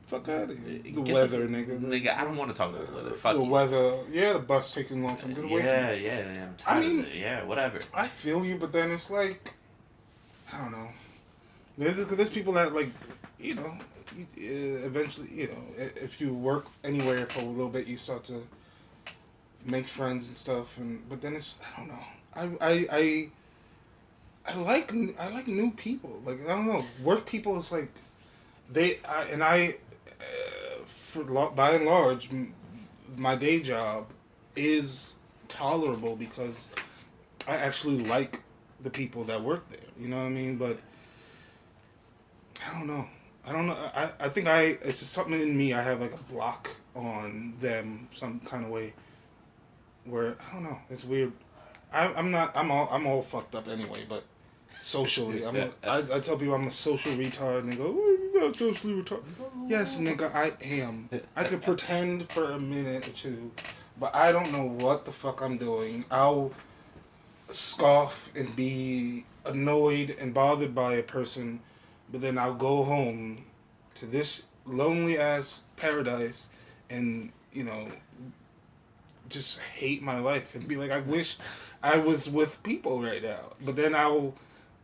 Fuck out of here. The get weather, nigga. nigga, I don't want to talk about the weather. Fuck the you. weather. Yeah, the bus taking a long time. Get away from Yeah, me. yeah, I'm I tired mean- of it. Yeah, whatever. I feel you, but then it's like, I don't know. There's people that like, you know, eventually, you know, if you work anywhere for a little bit, you start to make friends and stuff. But then it's I don't know. I like new people. Like I don't know. Work people is like by and large, my day job is tolerable because I actually like the people that work there. You know what I mean? But I don't know. I think it's just something in me. I have like a block on them some kind of way. Where I don't know. It's weird. I'm all fucked up anyway. But socially, I tell people I'm a social retard, and they go, "Oh, you're not socially retarded." Yes, nigga, I am. I could pretend for a minute or two, but I don't know what the fuck I'm doing. I'll scoff and be annoyed and bothered by a person, but then I'll go home to this lonely ass paradise and, you know, just hate my life and be like, I wish I was with people right now. But then I'll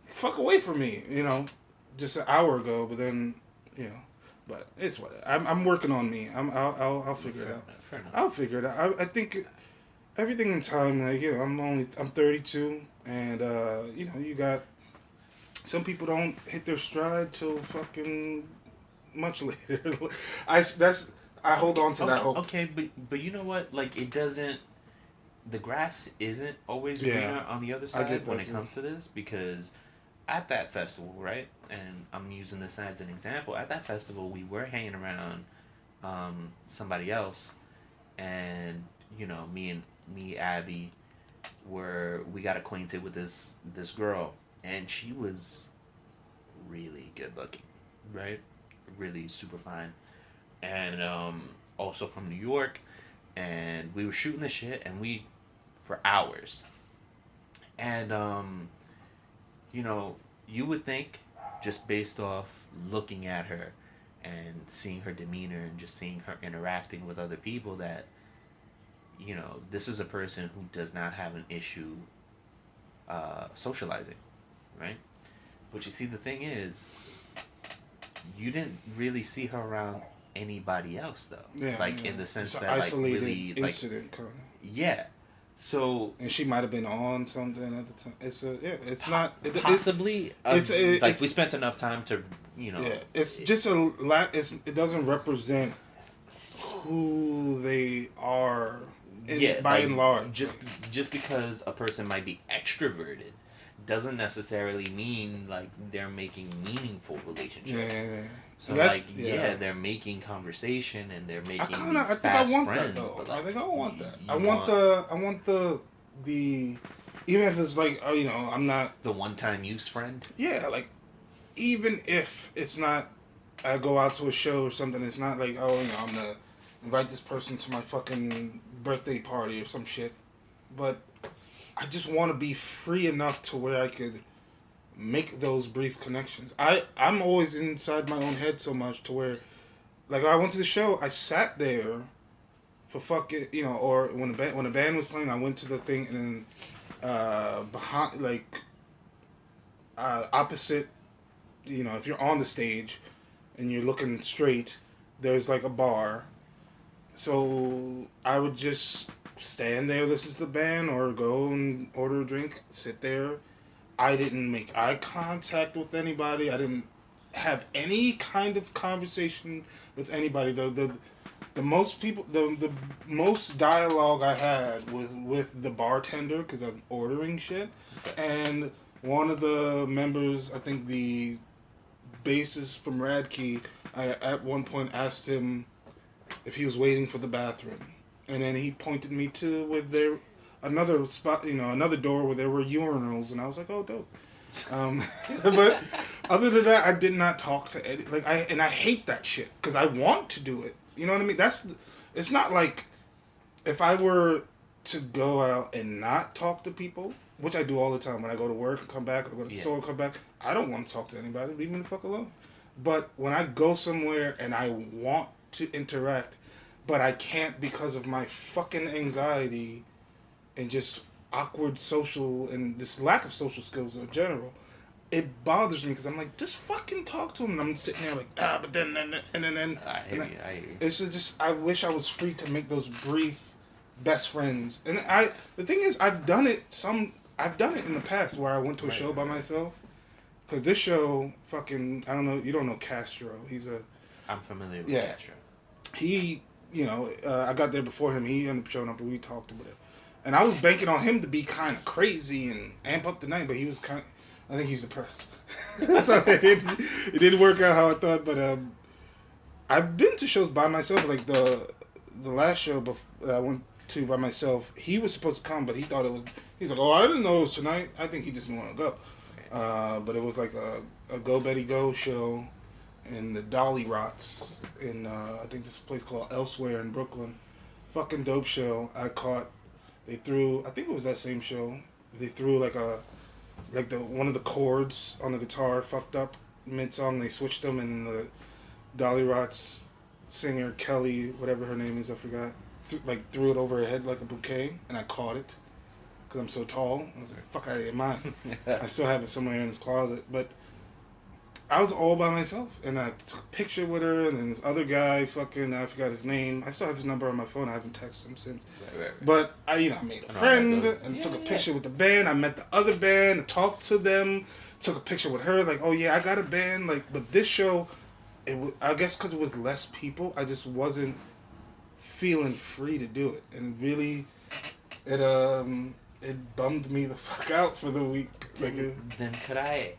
fuck away from me, you know, just an hour ago, but then, you know, but it's whatever. I'm working on me. I'll figure it out. Fair enough. I'll figure it out. I think everything in time, like, you know, I'm 32, and, you know, you got, some people don't hit their stride till fucking much later. I hold on to that hope. Okay, but you know what? Like it doesn't. The grass isn't always Yeah, greener on the other I side get when that it too. comes to this because at that festival, right? And I'm using this as an example. At that festival, we were hanging around somebody else, and you know, me, Abby, we got acquainted with this girl, and she was really good looking, right? Really super fine, and also from New York, and we were shooting the shit, and for hours, and you know, you would think just based off looking at her and seeing her demeanor and just seeing her interacting with other people that, you know, this is a person who does not have an issue socializing, right? But you see, the thing is, you didn't really see her around anybody else, though. Yeah, like, yeah. in the sense It's an that, like, isolated really, like, incident, kind of. yeah. So, And she might have been on something at the time. It's not. possibly, like we spent enough time to, you know. Yeah, it's just a lot. It doesn't represent who they are. By like, and large, just because a person might be extroverted doesn't necessarily mean like they're making meaningful relationships. Yeah. So That's- like yeah. they're making conversation and they're making I think I fast want friends. that though. But, like, I think I want that. you I want the even if it's like, oh, you know, I'm not. the one-time use friend. Yeah, like even if it's not, I go out to a show or something. It's not like, oh, you know, I'm gonna invite this person to my fucking birthday party or some shit. But I just want to be free enough to where I could make those brief connections. I'm always inside my own head so much to where, like, I went to the show, I sat there for fucking, you know, or when the band was playing, I went to the thing and then behind, like, opposite, you know, if you're on the stage and you're looking straight, there's like a bar, So I would just stand there, listen to the band, or go and order a drink, sit there. I didn't make eye contact with anybody. I didn't have any kind of conversation with anybody. The most people, the most dialogue I had was with the bartender because I'm ordering shit, and one of the members, I think the bassist from Radkey, I at one point asked him if he was waiting for the bathroom, and then he pointed me to where there another spot, another door where there were urinals, and I was like, oh, dope. But other than that, I did not talk to Eddie. I hate that shit because I want to do it. You know what I mean? It's not like if I were to go out and not talk to people, which I do all the time when I go to work and come back, or go to the store and come back. I don't want to talk to anybody. Leave me the fuck alone. But when I go somewhere and I want to interact, but I can't because of my fucking anxiety and just awkward social and this lack of social skills in general, it bothers me because I'm like, just fucking talk to him. And I'm sitting there like, but then, and then. I hear you. It's just, I wish I was free to make those brief best friends. And the thing is, I've done it in the past where I went to a show by myself. Because this show, fucking, I don't know, you don't know Castro. I'm familiar with Castro. He, I got there before him. He ended up showing up and we talked about it. And I was banking on him to be kind of crazy and amp up the night, but he was I think he's depressed. So it didn't work out how I thought, but I've been to shows by myself. Like the last show that I went to by myself, he was supposed to come, but he's like, oh, I didn't know it was tonight. I think he just didn't want to go. But it was like a Go Betty Go show in the Dolly Rots in, I think this place called Elsewhere in Brooklyn. Fucking dope show. They threw, I think it was that same show, they threw one of the chords on the guitar fucked up mid-song. They switched them, and the Dolly Rots singer, Kelly, whatever her name is, I forgot, threw it over her head like a bouquet, and I caught it because I'm so tall. I was like, fuck out of your mind. I still have it somewhere in his closet, but I was all by myself, and I took a picture with her, and then this other guy, I forgot his name. I still have his number on my phone. I haven't texted him since. Right. But I made a friend and took a picture with the band. I met the other band, talked to them, took a picture with her. Like, oh yeah, I got a band. But this show, I guess because it was less people, I just wasn't feeling free to do it, and really, it bummed me the fuck out for the week. Then could I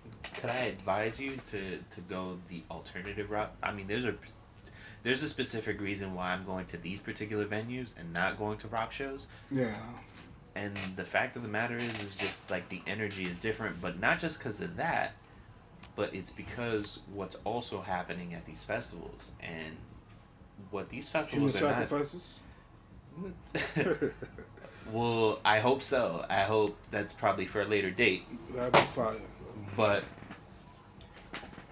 advise you to go the alternative route? I mean, there's a specific reason why I'm going to these particular venues and not going to rock shows. Yeah. And the fact of the matter is just like the energy is different, but not just because of that, but it's because what's also happening at these festivals and what these festivals Human are sacrifices? Well, I hope so. I hope that's probably for a later date. That'd be fire. But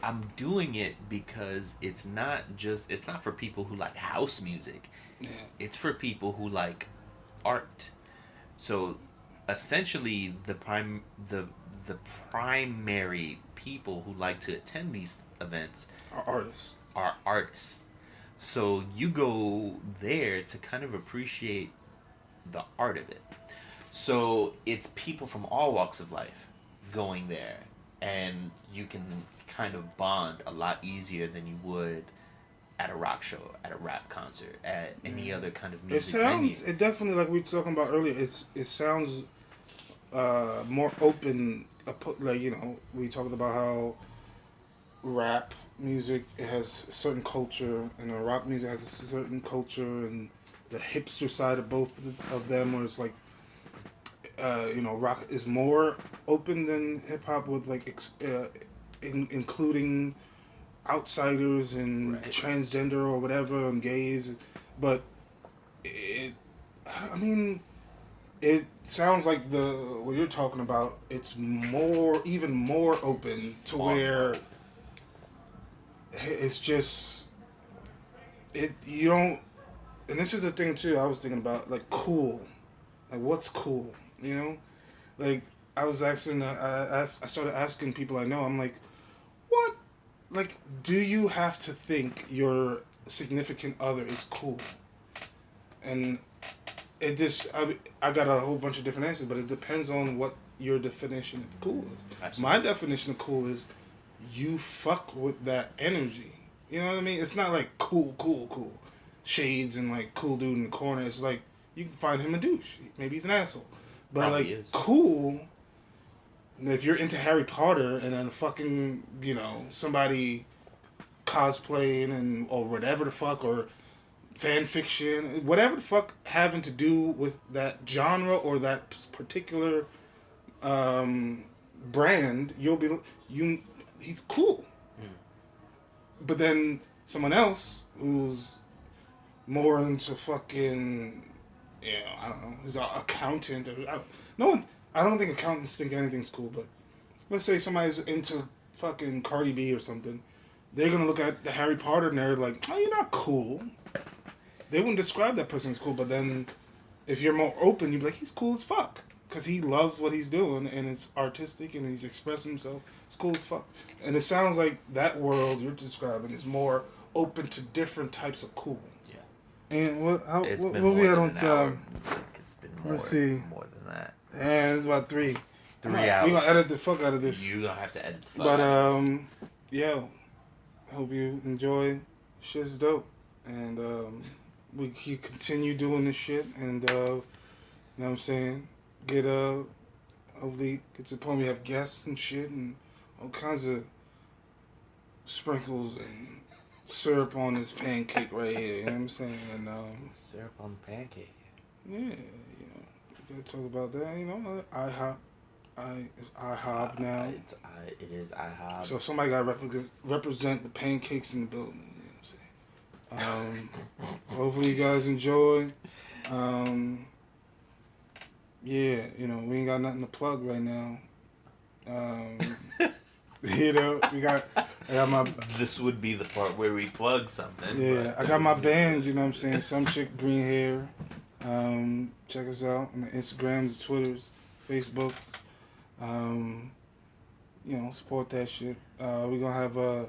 I'm doing it because it's not for people who like house music. Yeah. It's for people who like art. So essentially the primary people who like to attend these events are artists. So you go there to kind of appreciate the art of it. So it's people from all walks of life going there, and you can kind of bond a lot easier than you would at a rock show, at a rap concert, at any other kind of music venue. It definitely, like we were talking about earlier, it sounds more open. We talked about how rap music, it has a certain culture, and rock music has a certain culture, and the hipster side of both of them, where it's like, rock is more open than hip hop, with including outsiders and transgender or whatever, and gays. But it sounds like what you're talking about. It's even more open to where it's just you don't. And this is the thing too. I was thinking about cool, what's cool, like I was asking. I started asking people I know. I'm like, what? Like, do you have to think your significant other is cool? And it just, I got a whole bunch of different answers, but it depends on what your definition of cool is. Absolutely. My definition of cool is you fuck with that energy. You know what I mean? It's not like cool. Shades and like cool dude in the corner. It's like you can find him a douche. Maybe he's an asshole. But Probably like is. cool, if you're into Harry Potter and then fucking, somebody cosplaying and or whatever the fuck, or fan fiction, whatever the fuck having to do with that genre or that particular brand, he's cool. But then someone else who's more into fucking, I don't know, who's an accountant, I don't think accountants think anything's cool, but let's say somebody's into fucking Cardi B or something, they're gonna look at the Harry Potter nerd like, oh, you're not cool. They wouldn't describe that person as cool, but then if you're more open, you'd be like, he's cool as fuck. Because he loves what he's doing, and it's artistic, and he's expressing himself. It's cool as fuck. And it sounds like that world you're describing is more open to different types of cool. Yeah. And what It's been we more at than on an hour. time? It's been Let's see. more than that. And it's about 3. 3 We're hours. gonna edit the fuck out of this. You gonna have to edit the fuck But out of this. yeah. Hope you enjoy. Shit's dope. And we continue doing this shit, and you know what I'm saying? Hopefully get to the point we have guests and shit and all kinds of sprinkles and syrup on this pancake right here, you know what I'm saying? And Syrup on pancake. yeah, we gotta talk about that, IHOP. It's IHOP now. It is IHOP. So somebody gotta represent the pancakes in the building, you know what I'm saying? Hopefully you guys enjoy. Yeah, we ain't got nothing to plug right now. I got my This would be the part where we plug something. yeah, but I got my band. You know what I'm saying? Some chick, green hair. Check us out on the Instagrams, Twitters, Facebook. Support that shit. We're gonna have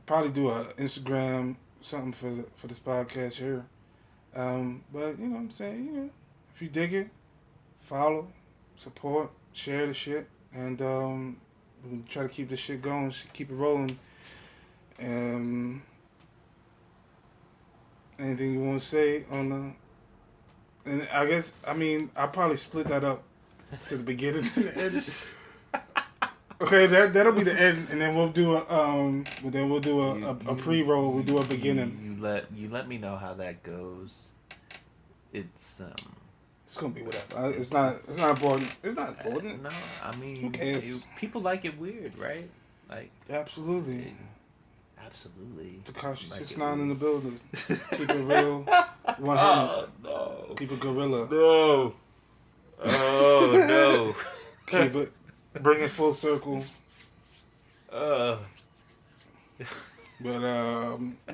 probably do a Instagram something for this podcast here. But you know what I'm saying? If you dig it, follow, support, share the shit, and we try to keep this shit going, keep it rolling. Anything you want to say on the? And I guess I'll probably split that up to the beginning and the end. Okay, that'll be the end, and then we'll do a pre-roll. We'll do a beginning. You let me know how that goes. It's gonna be whatever. It's not important. It's not important. No, Who cares? People like it weird, right? Like Absolutely. Absolutely. Takashi Like 69 in the building. Keep it real. 100. Oh no. Keep it gorilla. No. Oh no. Keep it. Bring it full circle. But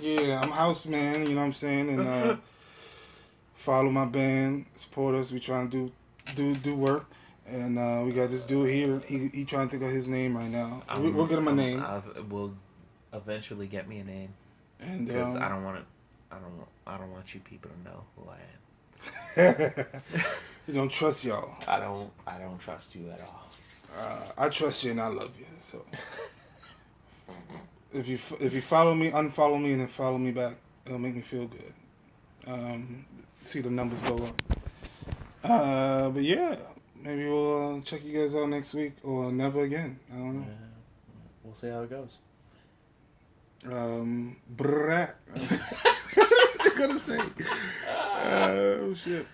yeah, I'm house man. You know what I'm saying? And follow my band, support us. We trying to do work, and we got this dude here. He trying to think of his name right now. We'll get him a name. We'll eventually get me a name, and because I don't want you people to know who I am. You don't trust y'all. I don't trust you at all. I trust you and I love you. So if you follow me, unfollow me, and then follow me back, it'll make me feel good. See the numbers go up. But yeah, maybe we'll check you guys out next week or never again. I don't know. We'll see how it goes. Brat. What are you gonna say? Oh shit.